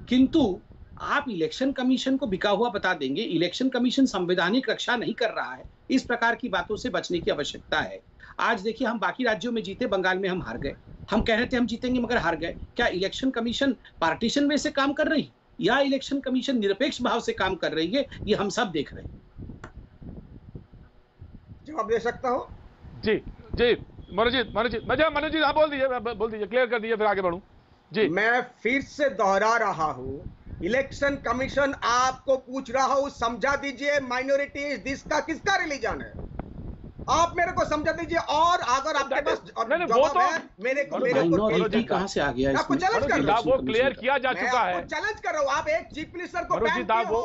किंतु आप इलेक्शन कमीशन को बिका हुआ बता देंगे। इलेक्शन कमीशन संवैधानिक रक्षा नहीं कर रहा है, इस प्रकार की बातों से बचने की आवश्यकता है। आज देखिए, हम बाकी राज्यों में जीते, बंगाल में हम हार गए, हम कह रहे थे हम जीतेंगे मगर हार गए। क्या इलेक्शन कमीशन पार्टीशन में से काम कर रही या इलेक्शन कमीशन निरपेक्ष भाव से काम कर रही है, ये हम सब देख रहे हैं। जवाब दे सकता हूं? जी मनोज जी हाँ बोल दीजिए, क्लियर कर दीजिए, फिर आगे बढ़ूं। जी मैं फिर से दोहरा रहा हूं, इलेक्शन कमीशन आपको पूछ रहा हूं, समझा दीजिए माइनॉरिटी किसका रिलीजन है, आप मेरे को समझा दीजिए। और अगर आपके पास जवाब है, मेरे को कहां से आ गया, आपको चैलेंज कर रहा हूं, वो क्लियर किया जा चुका है, चैलेंज कर रहा हूं। आप एक चीफ मिनिस्टर को बैन किए हो,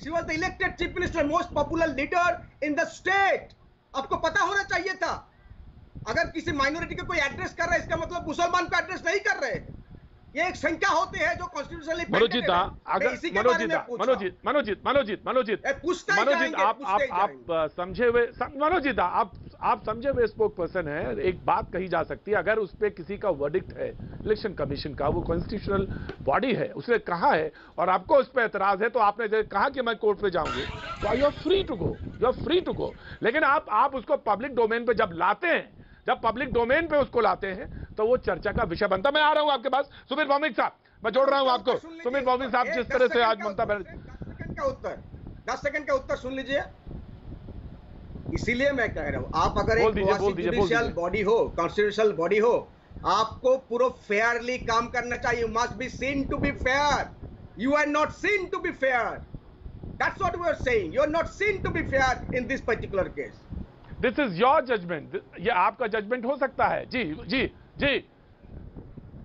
she was the elected chief minister, most popular leader in the state. आपको पता होना चाहिए था। अगर किसी माइनॉरिटी को कोई एड्रेस कर रहा है, इसका मतलब मुसलमान को एड्रेस नहीं कर रहे। ये एक संख्या होते हैं जो कॉन्स्टिट्यूशनली मनोजीत आप समझे हुए आप समझे हुए स्पोक पर्सन है। एक बात कही जा सकती है, अगर उस पर किसी का वर्डिक्ट है इलेक्शन कमीशन का, वो कॉन्स्टिट्यूशनल बॉडी है, उसने कहा है और आपको उस पर एतराज है, तो आपने कहा कि मैं कोर्ट पे जाऊंगी, तो you are free to go. लेकिन आप उसको पब्लिक डोमेन पे जब लाते हैं, जब पब्लिक डोमेन पे उसको लाते हैं, तो वो चर्चा का विषय बनता। मैं आ रहा हूं आपके पास, सुमित भौमिक साहब, मैं जोड़ रहा हूं आपको। सुमित भौमिक साहब, जिस तरह से आज ममता बनर्जी 10 सेकंड का उत्तर सुन लीजिए। इसीलिए मैं कह रहा हूं, आप अगर एक जुडिशियल बॉडी हो, कॉन्स्टिट्यूशनल बॉडी हो, आपको पूरा फेयरली काम करना चाहिए। Must be seen to be fair. You are not seen to be fair. That's what we are saying. You are not seen to be fair in this particular case. This is your judgement, ये आपका जजमेंट हो सकता है। जी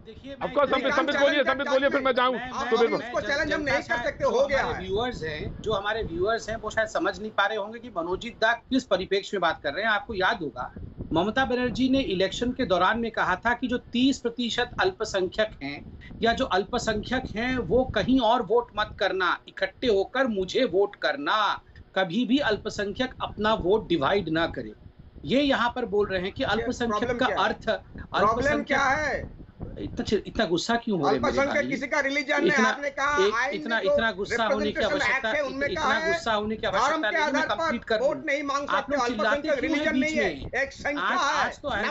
देखिए, संबित बोलिए, फिर मैं जाऊं। इसको चैलेंज हम नहीं कर सकते, हो गया है। जो हमारे व्यूअर्स हैं वो शायद समझ नहीं पा रहे होंगे कि मनोजीत दा किस परिप्रेक्ष्य में बात कर रहे हैं। आपको याद होगा, ममता बनर्जी ने इलेक्शन के दौरान में कहा था कि जो 30% अल्पसंख्यक हैं या जो अल्पसंख्यक हैं वो कहीं और वोट मत करना, इकट्ठे होकर मुझे वोट करना, कभी भी अल्पसंख्यक अपना वोट डिवाइड ना करे। ये यहाँ पर बोल रहे हैं कि अल्पसंख्यक का अर्थ प्रॉब्लम क्या है? इतना गुस्सा क्यों हो रहे अल्पसंख्यक किसी का रिलीजन है, आपने कहा इतना गुस्सा होने की आवश्यकता, इतना गुस्सा होने की आवश्यकता नहीं, मैं कंप्लीट कर वोट नहीं मांग सकते, अल्पसंख्यक रिलीजन नहीं है, एक संख्या है।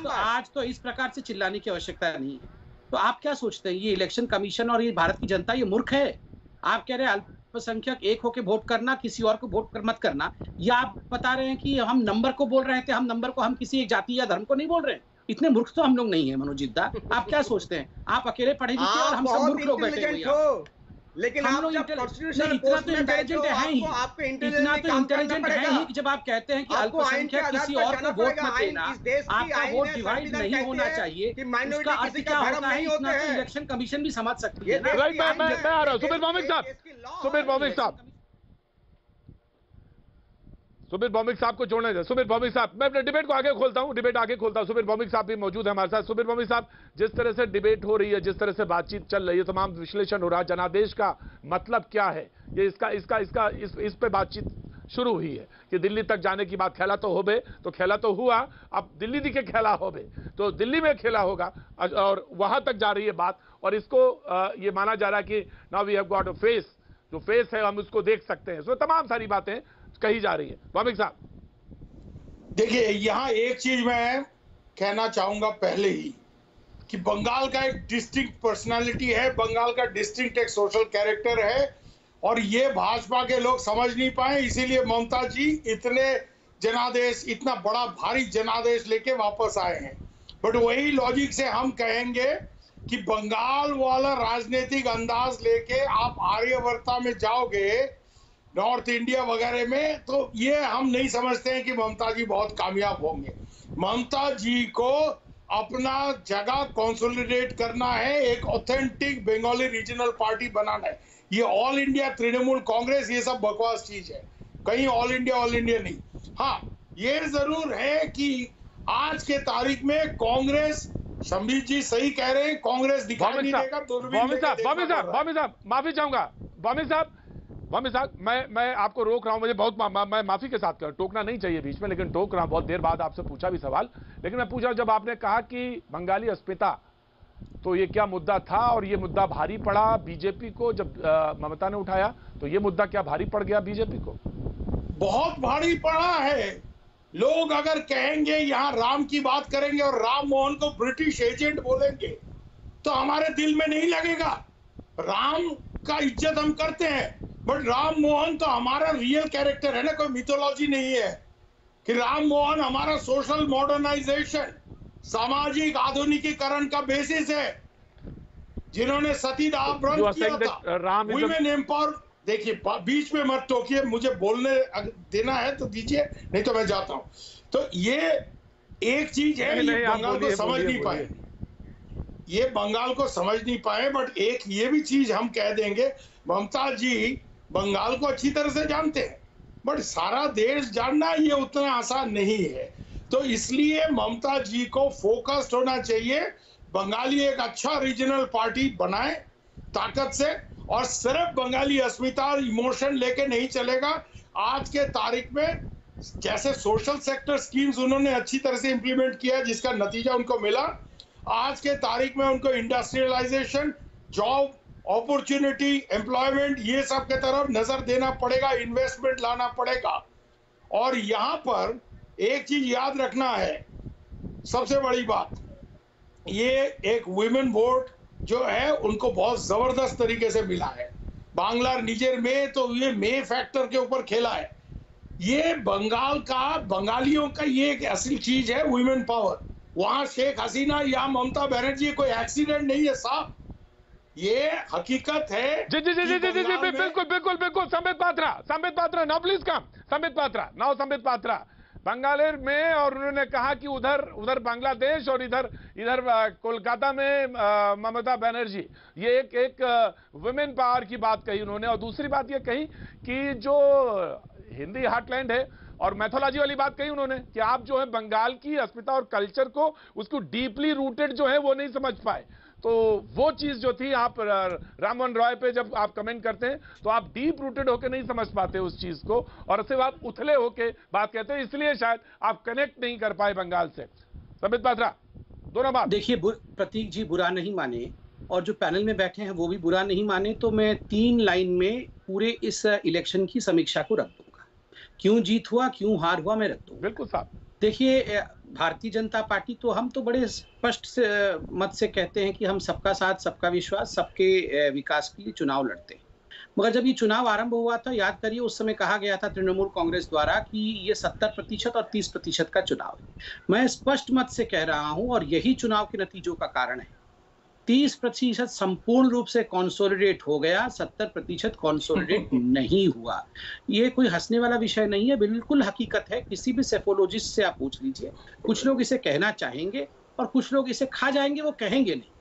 आज तो इस प्रकार से चिल्लाने की आवश्यकता नहीं है। तो आप क्या सोचते हैं, ये इलेक्शन कमीशन और ये भारत की जनता ये मूर्ख है? आप कह रहे हैं अल्पसंख्यक एक होके वोट करना, किसी और को वोट मत करना, या आप बता रहे हैं कि हम नंबर को बोल रहे थे, हम नंबर को, हम किसी एक जाति या धर्म को नहीं बोल रहे हैं? इतने मूर्ख तो हम लोग नहीं है मनोजीत दा। आप क्या सोचते हैं, आप अकेले पढ़े लिखे और हम सब मूर्ख लोग बैठे हुए हैं? लेकिन हम लोग इतना तो इंटेलिजेंट है ही, इतना तो इंटेलिजेंट है ही कि जब आप कहते हैं कि अल्पसंख्यक किसी और को वोट मत देना, आपका वोट डिवाइड नहीं होना चाहिए, उसका अर्थ क्या होता है? इतना तो इलेक्शन कमीशन भी समझ सकती है। मैं आ रहा हूँ सुबीर भौमिक साहब, सुबीर भौमिक साहब को जोड़ने दे। सुबीर भौमिक साहब, मैं अपने डिबेट को आगे खोलता हूं, सुबीर भौमिक साहब भी मौजूद है हमारे साथ। सुबीर भौमिक साहब, जिस तरह से डिबेट हो रही है, जिस तरह से बातचीत चल रही है, तमाम विश्लेषण हो रहा है, जनादेश का मतलब क्या है, ये इस पे बातचीत शुरू हुई है कि दिल्ली तक जाने की बात, खेला तो होबे, तो खेला तो हुआ, अब दिल्ली दिखे खेला होबे, तो दिल्ली में खेला होगा और वहां तक जा रही है बात, और इसको ये माना जा रहा है कि now we have got a face, जो फेस है हम उसको देख सकते हैं। इसमें तमाम सारी बातें कही जा रही है। भौमिक साहब, देखिए, यहां एक चीज मैं कहना चाहूंगा पहले ही कि बंगाल का एक डिस्टिंक्ट पर्सनालिटी है, बंगाल का डिस्टिंक्ट एक सोशल कैरेक्टर है, और ये भाजपा के लोग समझ नहीं पाए, इसीलिए ममता जी इतने जनादेश, इतना बड़ा भारी जनादेश लेके वापस आए हैं। बट वही लॉजिक से हम कहेंगे कि बंगाल वाला राजनीतिक अंदाज लेके आप आर्यवर्ता में जाओगे, नॉर्थ इंडिया वगैरह में, तो ये हम नहीं समझते हैं कि ममता जी बहुत कामयाब होंगे। ममता जी को अपना जगह कंसोलिडेट करना है, एक ऑथेंटिक बंगाली रीजनल पार्टी बनाना है। ये ऑल इंडिया तृणमूल कांग्रेस ये सब बकवास चीज है, कहीं ऑल इंडिया नहीं। हाँ, ये जरूर है कि आज के तारीख में कांग्रेस, संबित जी सही कह रहे हैं, कांग्रेस दिखाई नहीं देगा। माफी चाहूंगा भौमिक साहब, मैं आपको रोक रहा हूं, मुझे बहुत मैं माफी के साथ टोकना नहीं चाहिए बीच में, लेकिन टोक रहा हूं। बहुत देर बाद आपसे पूछा भी सवाल, लेकिन मैं पूछा, जब आपने कहा कि बंगाली अस्मिता, तो ये क्या मुद्दा था और ये मुद्दा भारी पड़ा बीजेपी को, जब ममता ने उठाया, तो ये मुद्दा क्या भारी पड़ गया बीजेपी को? बहुत भारी पड़ा है। लोग अगर कहेंगे, यहां राम की बात करेंगे और राम मोहन को ब्रिटिश एजेंट बोलेंगे, तो हमारे दिल में नहीं लगेगा। राम का इज्जत हम करते हैं, बट राम मोहन तो हमारा रियल कैरेक्टर है ना, कोई मिथोलॉजी नहीं है कि राम मोहन हमारा सोशल मॉडर्नाइजेशन, सामाजिक आधुनिकीकरण का बेसिस है, जिन्होंने सतीदाह व्रत किया था, वुमेन एम्पावर। देखिए, बीच में मत टोकिए, मुझे बोलने देना है तो दीजिए, नहीं तो मैं जाता हूं। तो ये एक चीज है, ये बंगाल को समझ नहीं पाए, ये बंगाल को समझ नहीं पाए। बट एक ये भी चीज हम कह देंगे, ममता जी बंगाल को अच्छी तरह से जानते हैं, बट सारा देश जानना ये उतना आसान नहीं है। तो इसलिए ममता जी को फोकस्ड होना चाहिए, बंगाली एक अच्छा रीजनल पार्टी बनाए ताकत से, और सिर्फ बंगाली अस्मिता और इमोशन लेके नहीं चलेगा। आज के तारीख में जैसे सोशल सेक्टर स्कीम्स उन्होंने अच्छी तरह से इंप्लीमेंट किया, जिसका नतीजा उनको मिला, आज के तारीख में उनको इंडस्ट्रियलाइजेशन, जॉब अपॉर्चुनिटी, एम्प्लॉयमेंट, ये सब के तरफ नजर देना पड़ेगा, इन्वेस्टमेंट लाना पड़ेगा। और यहां पर एक चीज याद रखना है, सबसे बड़ी बात, ये एक वुमेन वोट जो है उनको बहुत जबरदस्त तरीके से मिला है। बांग्ला निजेर में तो ये मे फैक्टर के ऊपर खेला है। ये बंगाल का, बंगालियों का ये एक असली चीज है, वुमेन पावर। वहां शेख हसीना या ममता बनर्जी कोई एक्सीडेंट नहीं है साहब, ये हकीकत है। जी बिल्कुल। Sambit Patra now please come. Sambit Patra बंगालेर में, और उन्होंने कहा कि उधर बांग्लादेश और इधर कोलकाता में ममता बनर्जी, ये एक वुमेन पावर की बात कही उन्होंने। और दूसरी बात ये कही कि जो हिंदी हार्टलैंड है और मैथोलॉजी वाली बात कही उन्होंने कि आप जो है बंगाल की अस्मिता और कल्चर को, उसको डीपली रूटेड जो है वो नहीं समझ पाए। तो वो चीज जो थी, आप राममोहन रॉय पे जब आप कमेंट करते हैं तो आप डीप रूटेड होकर नहीं समझ पाते उस चीज को, और सिर्फ आप उथले होके बात कहते हैं, इसलिए शायद आप कनेक्ट नहीं कर पाए बंगाल से। संबित पात्रा, दोनों बात। देखिए प्रतीक जी बुरा नहीं माने और जो पैनल में बैठे हैं वो भी बुरा नहीं माने, तो मैं 3 लाइन में पूरे इस इलेक्शन की समीक्षा को रख दूंगा। क्यों जीत हुआ, क्यों हार हुआ, मैं रख दूंगा। बिल्कुल साहब। देखिए भारतीय जनता पार्टी तो हम तो बड़े स्पष्ट से मत से कहते हैं कि हम सबका साथ, सबका विश्वास, सबके विकास के लिए चुनाव लड़ते हैं। मगर जब ये चुनाव आरंभ हुआ था, याद करिए उस समय कहा गया था तृणमूल कांग्रेस द्वारा कि ये 70% और 30% का चुनाव है। मैं स्पष्ट मत से कह रहा हूं और यही चुनाव के नतीजों का कारण है। 30% संपूर्ण रूप से कंसोलिडेट हो गया, 70% कंसोलिडेट नहीं हुआ। ये कोई हंसने वाला विषय नहीं है, बिल्कुल हकीकत है। किसी भी सेफोलॉजिस्ट से आप पूछ लीजिए, कुछ लोग इसे कहना चाहेंगे और कुछ लोग इसे खा जाएंगे, वो कहेंगे नहीं।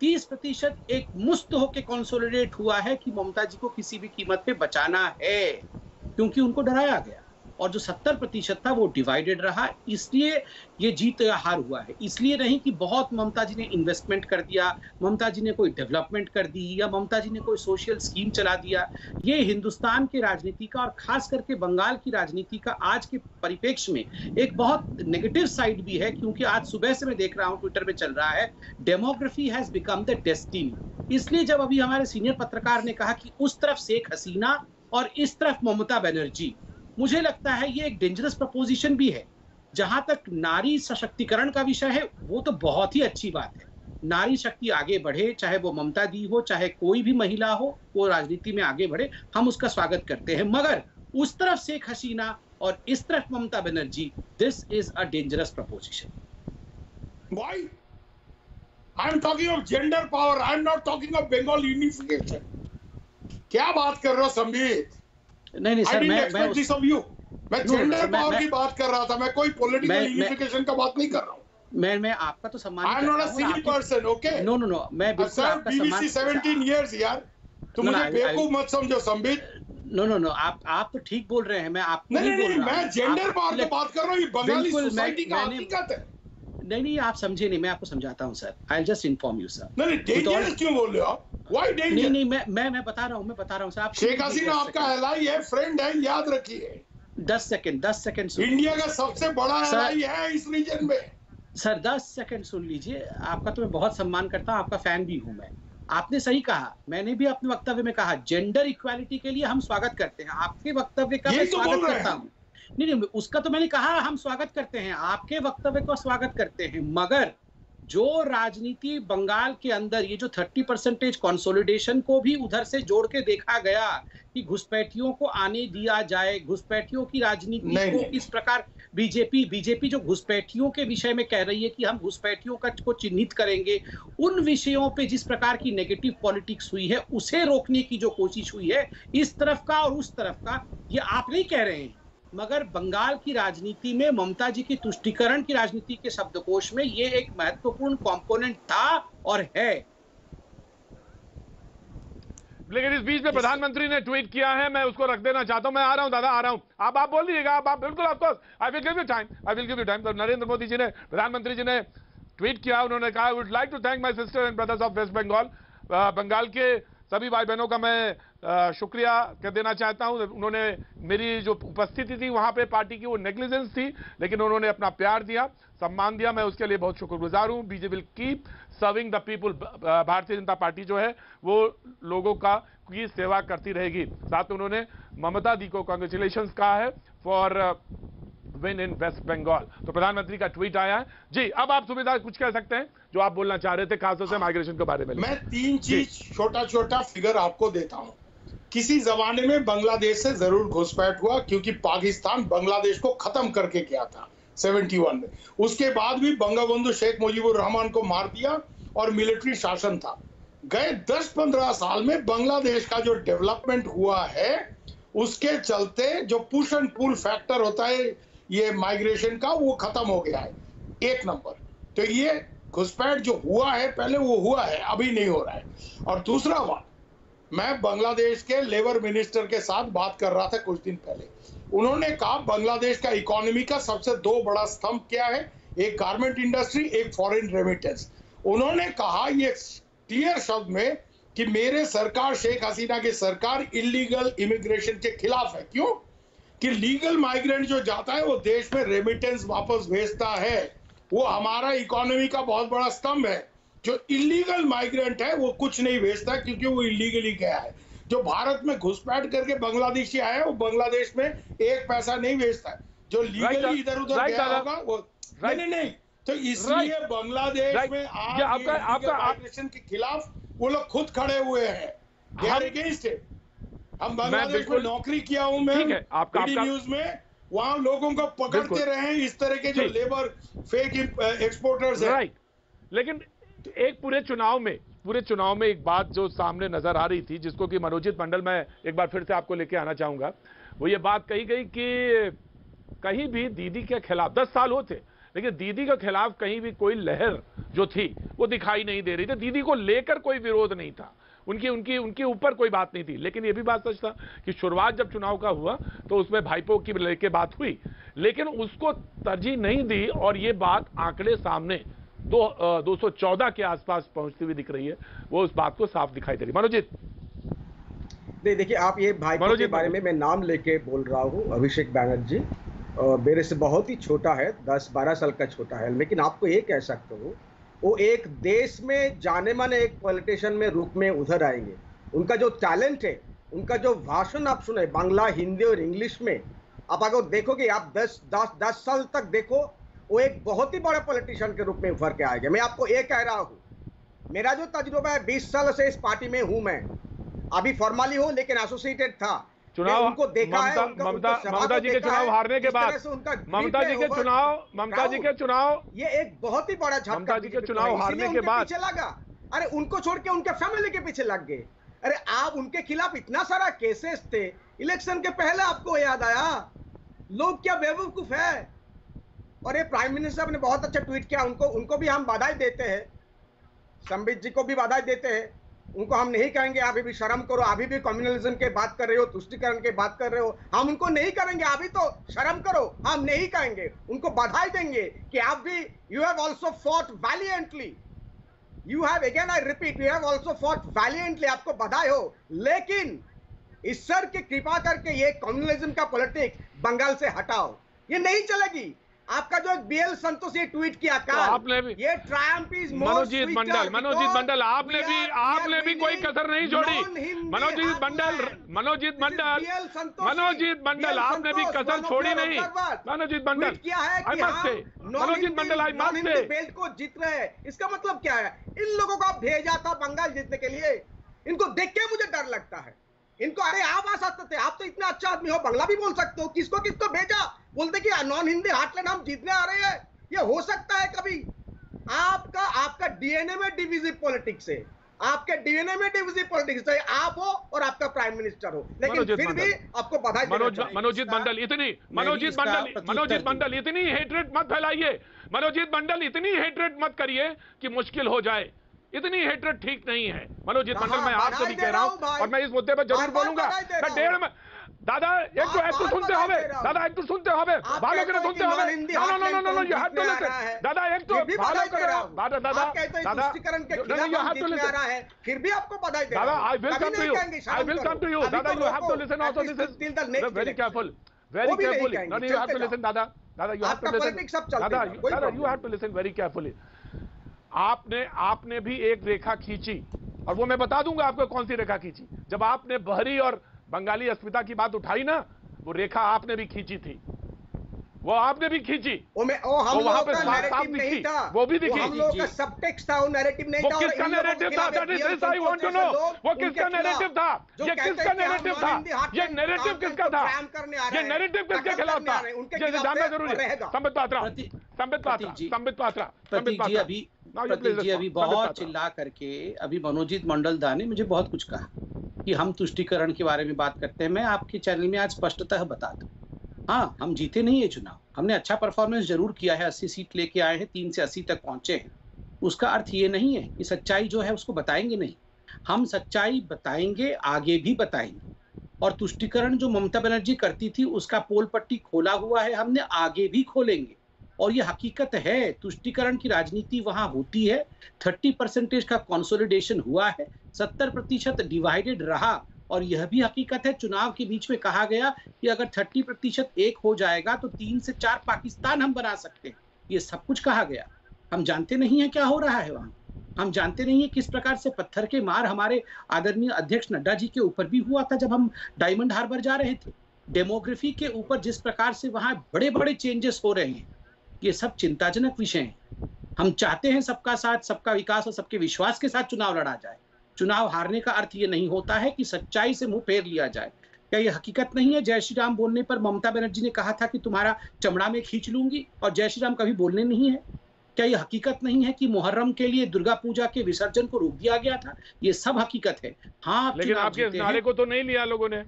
30% एक मुस्त होकर कंसोलिडेट हुआ है कि ममता जी को किसी भी कीमत पे बचाना है, क्योंकि उनको डराया गया। और जो 70% था वो डिवाइडेड रहा, इसलिए ये जीत हार हुआ है। इसलिए नहीं कि बहुत ममता जी ने इन्वेस्टमेंट कर दिया, ममता जी ने कोई डेवलपमेंट कर दी या ममता जी ने कोई सोशल स्कीम चला दिया। ये हिंदुस्तान की राजनीति का और खास करके बंगाल की राजनीति का आज के परिप्रेक्ष्य में एक बहुत नेगेटिव साइड भी है, क्योंकि आज सुबह से मैं देख रहा हूँ ट्विटर में चल रहा है, demography has become the destiny. इसलिए जब अभी हमारे सीनियर पत्रकार ने कहा कि उस तरफ शेख हसीना और इस तरफ ममता बनर्जी, मुझे लगता है ये एक डेंजरस प्रपोजिशन भी है। जहां तक नारी सशक्तिकरण का विषय है, वो तो बहुत ही अच्छी बात है। नारी शक्ति आगे बढ़े, चाहे वो ममता दी हो, चाहे कोई भी महिला हो, वो राजनीति में आगे बढ़े, हम उसका स्वागत करते हैं। मगर उस तरफ शेख हसीना और इस तरफ Mamata Banerjee, this is a dangerous proposition. Why? I am talking of gender power. I am not talking of Bengal unification. क्या बात कर रहे हो संबित? नहीं सर, मैं जेंडर पावर की बात कर रहा था, मैं कोई पॉलिटिकल यूनिफिकेशन का बात नहीं कर रहा हूँ। मैं आपका तो सम्मान करता हूँ। I am not a silly person, okay? No, मैं बिल्कुल आपका सम्मान। BBC 17 years यार, तुम मुझे बेवकूफ मत समझो संबित। नो, आप तो ठीक बोल रहे हैं, मैं आपको नहीं बोल रहा हूँ। मैं जेंडर पावर की बात कर रहा हूँ, ये बंगाली सोसाइटी का हकीकत है। नहीं, आप समझे नहीं, मैं आपको समझाता हूँ sir. I just inform you sir. नहीं, डेंजरस क्यों बोल रहे हो आप? Why danger? नहीं, मैं बता रहा हूँ सर। आप शेख हसीना आपका एलाई है, फ्रेंड है, याद रखिए। 10 सेकंड इंडिया का सबसे बड़ा एलाई है इस रीजन में। सर 10 सेकंड सुन लीजिए। आपका तो मैं बहुत सम्मान करता हूँ, आपका फैन भी हूँ मैं। आपने सही कहा, मैंने भी अपने वक्तव्य में कहा जेंडर इक्वालिटी के लिए हम स्वागत करते हैं। आपके वक्तव्य का मैं स्वागत करता हूँ। नहीं, उसका तो मैंने कहा हम स्वागत करते हैं, आपके वक्तव्य का स्वागत करते हैं। मगर जो राजनीति बंगाल के अंदर ये जो 30% कंसोलिडेशन को भी उधर से जोड़ के देखा गया कि घुसपैठियों को आने दिया जाए, घुसपैठियों की राजनीति को किस प्रकार बीजेपी जो घुसपैठियों के विषय में कह रही है कि हम घुसपैठियों को चिन्हित करेंगे, उन विषयों पे जिस प्रकार की नेगेटिव पॉलिटिक्स हुई है उसे रोकने की जो कोशिश हुई है इस तरफ का और उस तरफ का, ये आप नहीं कह रहे हैं। मगर बंगाल की राजनीति में ममता जी की तुष्टीकरण की राजनीति के शब्दकोश में ये एक महत्वपूर्ण कंपोनेंट था और है। लेकिन इस बीच में प्रधानमंत्री ने ट्वीट किया है, मैं उसको रख देना चाहता हूं। मैं आ रहा हूं दादा, आ रहा हूं। आप बोल दीजिएगा, आप बिल्कुल, of I will give you time. तो नरेंद्र मोदी जी ने, प्रधानमंत्री जी ने ट्वीट किया, उन्होंने कहा, would like to thank my sister and brothers of west Bengal. Bengal के सभी भाई बहनों का मैं शुक्रिया कर देना चाहता हूं। उन्होंने मेरी जो उपस्थिति थी वहां पे पार्टी की वो नेग्लिजेंस थी, लेकिन उन्होंने अपना प्यार दिया, सम्मान दिया, मैं उसके लिए बहुत शुक्रगुजार हूं। BJP will keep serving the people. Bharatiya Janata party जो है वो लोगों की सेवा करती रहेगी। साथ में उन्होंने ममता दी को कांग्रेचुलेशंस कहा है for win in west Bengal. तो प्रधानमंत्री का ट्वीट आया है जी। अब आप सुविधा कुछ कह सकते हैं जो आप बोलना चाह रहे थे, खासतौर से माइग्रेशन के बारे में। मैं 3 चीज छोटा फिगर आपको देता हूं। किसी जमाने में बांग्लादेश से जरूर घुसपैठ हुआ, क्योंकि पाकिस्तान बांग्लादेश को खत्म करके गया था 71 में। उसके बाद भी बंगबंधु शेख मुजीबुर रहमान को मार दिया और मिलिट्री शासन था। गए 10-15 साल में बांग्लादेश का जो डेवलपमेंट हुआ है उसके चलते जो पुश एंड पुल फैक्टर होता है ये माइग्रेशन का, वो खत्म हो गया है। 1 नंबर तो ये घुसपैठ जो हुआ है पहले वो हुआ है, अभी नहीं हो रहा है। और दूसरा बात, मैं बांग्लादेश के लेबर मिनिस्टर के साथ बात कर रहा था कुछ दिन पहले। उन्होंने कहा बांग्लादेश का इकोनॉमी का सबसे 2 बड़ा स्तंभ क्या है, एक गारमेंट इंडस्ट्री, एक फॉरेन रेमिटेंस। उन्होंने कहा ये क्लियर शब्द में कि मेरे सरकार, शेख हसीना की सरकार इलीगल इमिग्रेशन के खिलाफ है। क्यों? कि लीगल माइग्रेंट जो जाता है वो देश में रेमिटेंस वापस भेजता है, वो हमारा इकोनॉमी का बहुत बड़ा स्तंभ है। जो इलीगल माइग्रेंट है वो कुछ नहीं भेजता क्योंकि वो इलीगली गया है। जो भारत में घुसपैठ करके बांग्लादेशी आया है वो बांग्लादेश में एक पैसा नहीं भेजता है। जो लीगली इधर उधर गया होगा वो नहीं। तो इसलिए बांग्लादेश में आज माइग्रेशन के खिलाफ वो लोग खुद खड़े हुए हैं। They are against it. हम बांग्लादेश में नौकरी किया हूं मैं न्यूज में, वहां लोगों को पकड़ते रहे इस तरह के जो लेबर फेक एक्सपोर्टर्स है। राइट, लेकिन एक पूरे चुनाव में एक बात जो सामने नजर आ रही थी, जिसको कि मनोजीत मंडल, मैं एक बार फिर से आपको लेके आना चाहूंगा, वो ये बात कही गई कि कहीं भी दीदी के खिलाफ 10 साल होते, लेकिन दीदी के खिलाफ कहीं भी कोई लहर जो थी वो दिखाई नहीं दे रही थी। दीदी को लेकर कोई विरोध नहीं था, उनके ऊपर कोई बात नहीं थी। लेकिन ये भी बात सच था कि शुरुआत जब चुनाव का हुआ तो उसमें भाईपो की लेके बात हुई, लेकिन उसको तरजीह नहीं दी और ये बात आंकड़े सामने 214 के आसपास पहुंचती हुई दिख रही है। वो उस बात को साफ दिखाई दे रही। मनोजीत, देखिए आप ये भाईपो के बारे में मैं नाम लेके बोल रहा हूँ, अभिषेक बैनर्जी मेरे से बहुत ही छोटा है, 10-12 साल का छोटा है, लेकिन आपको ये कह सकता हूँ वो एक देश में जाने माने एक पॉलिटिशियन में रूप में उधर आएंगे। उनका जो टैलेंट है, उनका जो भाषण आप सुने बांग्ला, हिंदी और इंग्लिश में, आप अगर देखोगे, आप 10 साल तक देखो, वो एक बहुत ही बड़ा पॉलिटिशियन के रूप में उभर के आएगा। मैं आपको ये कह रहा हूँ, मेरा जो तजुर्बा है 20 साल से इस पार्टी में हूँ मैं, अभी फॉर्मली हूँ लेकिन एसोसिएटेड था। चुनाव उनको देखा है, ममता जी के चुनाव हारने के बाद, ममता जी के चुनाव ये एक बहुत ही बड़ा झटका, ममता जी के चुनाव हारने के बाद पीछे लगा। अरे उनको छोड़ के उनके फैमिली के पीछे लग गए। अरे आप उनके खिलाफ इतना सारा केसेस थे, इलेक्शन के पहले आपको याद आया? लोग क्या बेवकूफ है। और ये प्राइम मिनिस्टर ने बहुत अच्छा ट्वीट किया, उनको भी हम बधाई देते हैं, संबित जी को भी बधाई देते हैं। उनको हम नहीं कहेंगे अभी भी शर्म करो, अभी भी कम्युनलिज्म के बात कर रहे हो, तुष्टिकरण के बात कर रहे हो, हम उनको नहीं करेंगे अभी तो शर्म करो, हम नहीं कहेंगे। उनको बधाई देंगे कि आप भी, you have also fought valiantly, you have, again I repeat, you have also fought valiantly, आपको बधाई हो। लेकिन ईश्वर की कृपा करके ये कम्युनलिज्म का पॉलिटिक्स बंगाल से हटाओ, ये नहीं चलेगी। आपका जो बीएल संतोष ये ट्वीट किया था, आपने भी, ये ट्रायम्फ इज मनोजीत मंडल, आपने भी कोई कसर नहीं छोड़ी। मनोजीत मंडल, आपने भी कसर छोड़ी नहीं। मनोजीत मंडल किया है कि मनोजीत मंडल आई मत से बेल्ट को जीत रहे हैं, इसका मतलब क्या है? इन लोगों को आप भेजा था बंगाल जीतने के लिए, इनको देख के मुझे डर लगता है। इनको, अरे आप आ सकते थे, आप तो इतना अच्छा आदमी हो, बांग्ला भी बोल सकते हो, किसको किसको भेजा? बोलते कि नॉन हिंदी हार्टलैंड हम जीतने आ रहे हैं। ये हो सकता है कभी? आपका डीएनए में डिविजिव पॉलिटिक्स है, आपके डीएनए में डिविजिव पॉलिटिक्स है, आप हो और आपका प्राइम मिनिस्टर हो, लेकिन फिर भी आपको बधाई। मनोजीत मंडल इतनी हेट्रेड मत फैलाइए, मनोजीत मंडल इतनी हेट्रेड मत करिए कि मुश्किल हो जाए। इतनी हेट्रेड ठीक नहीं है मनोजीत मंडल, मैं आपसे भी कह रहा हूं और मैं इस मुद्दे पर जरूर बोलूंगा। मैं 1.5 में दादा एक तो सुनते होवे, दादा एक तो सुनते होवे, भालो करे सुनते होवे, no you have to listen दादा, एक तो भालो करे दादा यू हैव टू लिसन, फिर भी आपको बधाई दे दादा। I will come to you दादा, you have to listen also, this is very careful no you have to listen दादा यू हैव टू लिसन दादा you have to listen very carefully. आपने भी एक रेखा खींची और वो मैं बता दूंगा आपको कौन सी रेखा खींची। जब आपने बहरी और बंगाली अस्मिता की बात उठाई ना, वो रेखा आपने भी खींची थी, वो आपने भी खींची, वो वहां पे साफ दिखी, वो भी दिखी। हम लोग का सबटेक्स्ट था, वो नैरेटिव नहीं था। वो किसका नैरेटिव था? That is this I want to know, वो किसका नैरेटिव था? ये किसका नैरेटिव था? ये नैरेटिव किसका था? ये नैरेटिव किसके खिलाफ था? ये जानना जरूरी है। संबित पात्रा प्रतीक जी अभी बहुत चिल्ला करके अभी मनोजीत मंडल दा ने मुझे बहुत कुछ कहा कि हम तुष्टिकरण के बारे में बात करते हैं। मैं आपके चैनल में आज स्पष्टतः बता दूं, हाँ, हम जीते नहीं है चुनाव, हमने अच्छा परफॉर्मेंस जरूर किया है, 80 सीट लेके आए हैं, 3 से 80 तक पहुंचे हैं। उसका अर्थ ये नहीं है कि सच्चाई जो है उसको बताएंगे नहीं, हम सच्चाई बताएंगे, आगे भी बताएंगे। और तुष्टिकरण जो ममता बनर्जी करती थी उसका पोल पट्टी खोला हुआ है, हमने आगे भी खोलेंगे। और ये हकीकत है, तुष्टिकरण की राजनीति वहां होती है। 30% का कंसोलिडेशन हुआ है, 70% डिवाइडेड रहा। और यह भी हकीकत है, चुनाव के बीच में कहा गया कि अगर 30% एक हो जाएगा तो 3 से 4 पाकिस्तान हम बना सकते हैं। ये सब कुछ कहा गया। हम जानते नहीं है क्या हो रहा है वहां, हम जानते नहीं है किस प्रकार से पत्थर के मार हमारे आदरणीय अध्यक्ष नड्डा जी के ऊपर भी हुआ था जब हम डायमंड हार्बर जा रहे थे। डेमोग्राफी के ऊपर जिस प्रकार से वहां बड़े बड़े चेंजेस हो रहे हैं, ये सब चिंताजनक विषय हैं। हम चाहते हैं सबका साथ, सबका विकास और सबके विश्वास के साथ चुनाव लड़ा जाए। चुनाव हारने का अर्थ ये नहीं होता है कि सच्चाई से मुंह फेर लिया जाए। क्या ये हकीकत नहीं है जय श्री राम बोलने पर ममता बनर्जी ने कहा था कि तुम्हारा चमड़ा में खींच लूंगी, और जय श्री राम कभी बोलने नहीं है? क्या ये हकीकत नहीं है कि मुहर्रम के लिए दुर्गा पूजा के विसर्जन को रोक दिया गया था? ये सब हकीकत है। हाँ, लेकिन आपके नारे को तो नहीं लिया लोगों ने।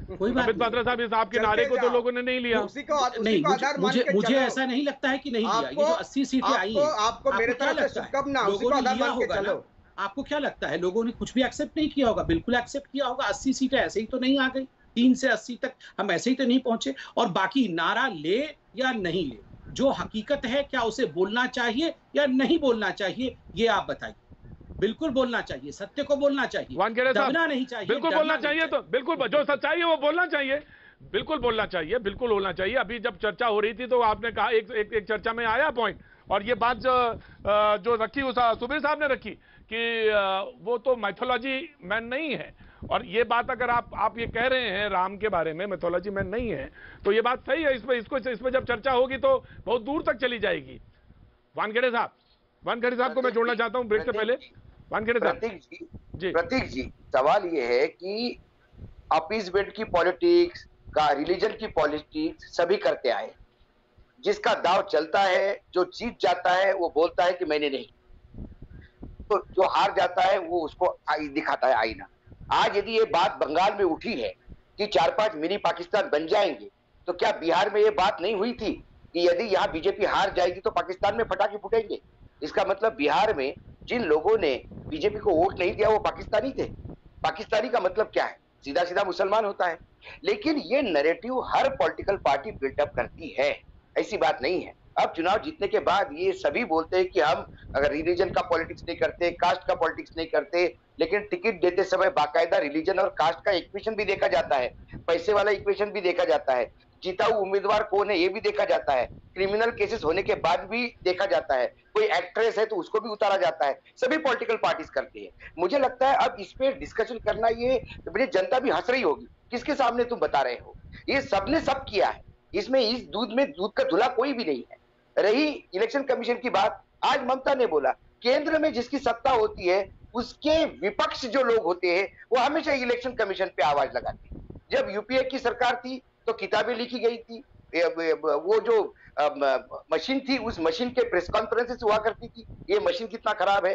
कोई बात नहीं। पात्रा साहब, इस आपके नारे को तो लोगों ने नहीं लिया। नहीं, मुझे ऐसा नहीं लगता है कि नहीं लिया। ये जो 80 सीटें आई हैं, आपको मेरे तरफ से शुभकामना, लोगों ने लिया होगा ना? आपको क्या लगता है लोगों ने कुछ भी एक्सेप्ट नहीं किया होगा? बिल्कुल एक्सेप्ट किया होगा। 80 सीटें ऐसे ही तो नहीं आ गई, 3 से 80 तक हम ऐसे ही तो नहीं पहुंचे। और बाकी नारा ले या नहीं ले, जो हकीकत है क्या उसे बोलना चाहिए या नहीं बोलना चाहिए, ये आप बताइए। बिल्कुल बोलना चाहिए, सत्य को बोलना चाहिए, दबना नहीं चाहिए। बिल्कुल बोलना चाहिए, तो बिल्कुल जो सच्चाई है वो बोलना चाहिए, बिल्कुल बोलना चाहिए, बिल्कुल बोलना चाहिए। अभी जब चर्चा हो रही थी तो आपने कहा, एक चर्चा में आया पॉइंट, और ये बात जो रखी सुबीर साहब ने रखी कि वो तो मैथोलॉजी मैन नहीं है, और ये बात अगर आप ये कह रहे हैं राम के बारे में मैथोलॉजी मैन नहीं है, तो ये बात सही है। इसमें जब चर्चा होगी तो बहुत दूर तक चली जाएगी। वानखेड़े साहब को मैं जोड़ना चाहता हूं ब्रेक से पहले। वानखेड़े साहब। प्रतीक जी, सवाल ये है कि अपीसमेंट की पॉलिटिक्स का, रिलीजन की पॉलिटिक्स सभी करते आए। जिसका दाव चलता है, जो जीत जाता है वो बोलता है कि मैंने नहीं, तो जो हार जाता है वो उसको दिखाता है आईना। आज यदि ये बात बंगाल में उठी है कि 4-5 मिनी पाकिस्तान बन जाएंगे, तो क्या बिहार में ये बात नहीं हुई थी कि यदि यहाँ बीजेपी हार जाएगी तो पाकिस्तान में पटाखे फूटेंगे? इसका मतलब बिहार में जिन लोगों ने बीजेपी को वोट नहीं दिया वो पाकिस्तानी थे। पाकिस्तानी का मतलब क्या है? सीधा सीधा मुसलमान होता है। लेकिन ये नैरेटिव हर पॉलिटिकल पार्टी बिल्डअप करती है, ऐसी बात नहीं है। अब चुनाव जीतने के बाद ये सभी बोलते हैं कि हम अगर रिलीजन का पॉलिटिक्स नहीं करते, कास्ट का पॉलिटिक्स नहीं करते, लेकिन टिकट देते समय बाकायदा रिलीजन और कास्ट का इक्वेशन भी देखा जाता है, पैसे वाला इक्वेशन भी देखा जाता है, जीता हुआ उम्मीदवार कौन है ये भी देखा जाता है, क्रिमिनल केसेस होने के बाद भी देखा जाता है, कोई एक्ट्रेस है तो उसको भी उतारा जाता है। सभी पॉलिटिकल पार्टीज करती है। मुझे लगता है अब इस पे डिस्कशन करना, ये बड़ी जनता भी हंस रही होगी, किसके सामने तुम बता रहे हो? ये सबने सब किया है, इसमें इस दूध में दूध का धुला कोई भी नहीं है। रही इलेक्शन कमीशन की बात, आज ममता ने बोला केंद्र में जिसकी सत्ता होती है उसके विपक्ष जो लोग होते हैं वो हमेशा इलेक्शन कमीशन पे आवाज लगाते हैं। जब यूपीए की सरकार थी तो किताबें लिखी गई थी, वो जो मशीन थी उस मशीन के प्रेस कॉन्फ्रेंसेस हुआ करती थी, ये मशीन कितना खराब है,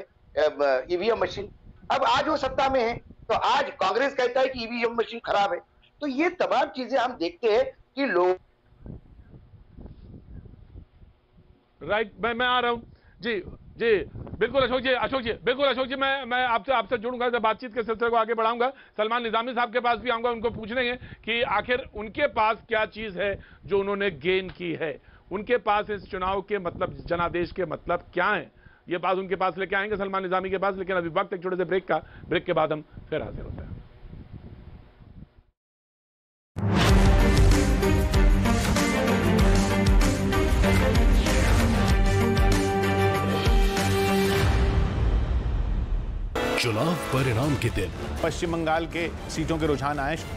ईवीएम मशीन। अब आज वो सत्ता में है तो आज कांग्रेस कहता है कि ईवीएम मशीन खराब है। तो ये तमाम चीजें हम देखते हैं कि लोग राइट। मैं आ रहा हूं जी बिल्कुल अशोक जी बिल्कुल अशोक जी, मैं आपसे जुड़ूंगा, जब बातचीत के सिलसिले को आगे बढ़ाऊंगा। सलमान निजामी साहब के पास भी आऊंगा, उनको पूछेंगे कि आखिर उनके पास क्या चीज है जो उन्होंने गेन की है, उनके पास इस चुनाव के मतलब, जनादेश के मतलब क्या है, ये बात उनके पास लेके आएंगे सलमान निजामी के पास। लेकिन अभी वक्त एक छोटे से ब्रेक के बाद हम फिर हाजिर होते हैं। चुनाव परिणाम के दिन पश्चिम बंगाल के सीटों के रुझान आए।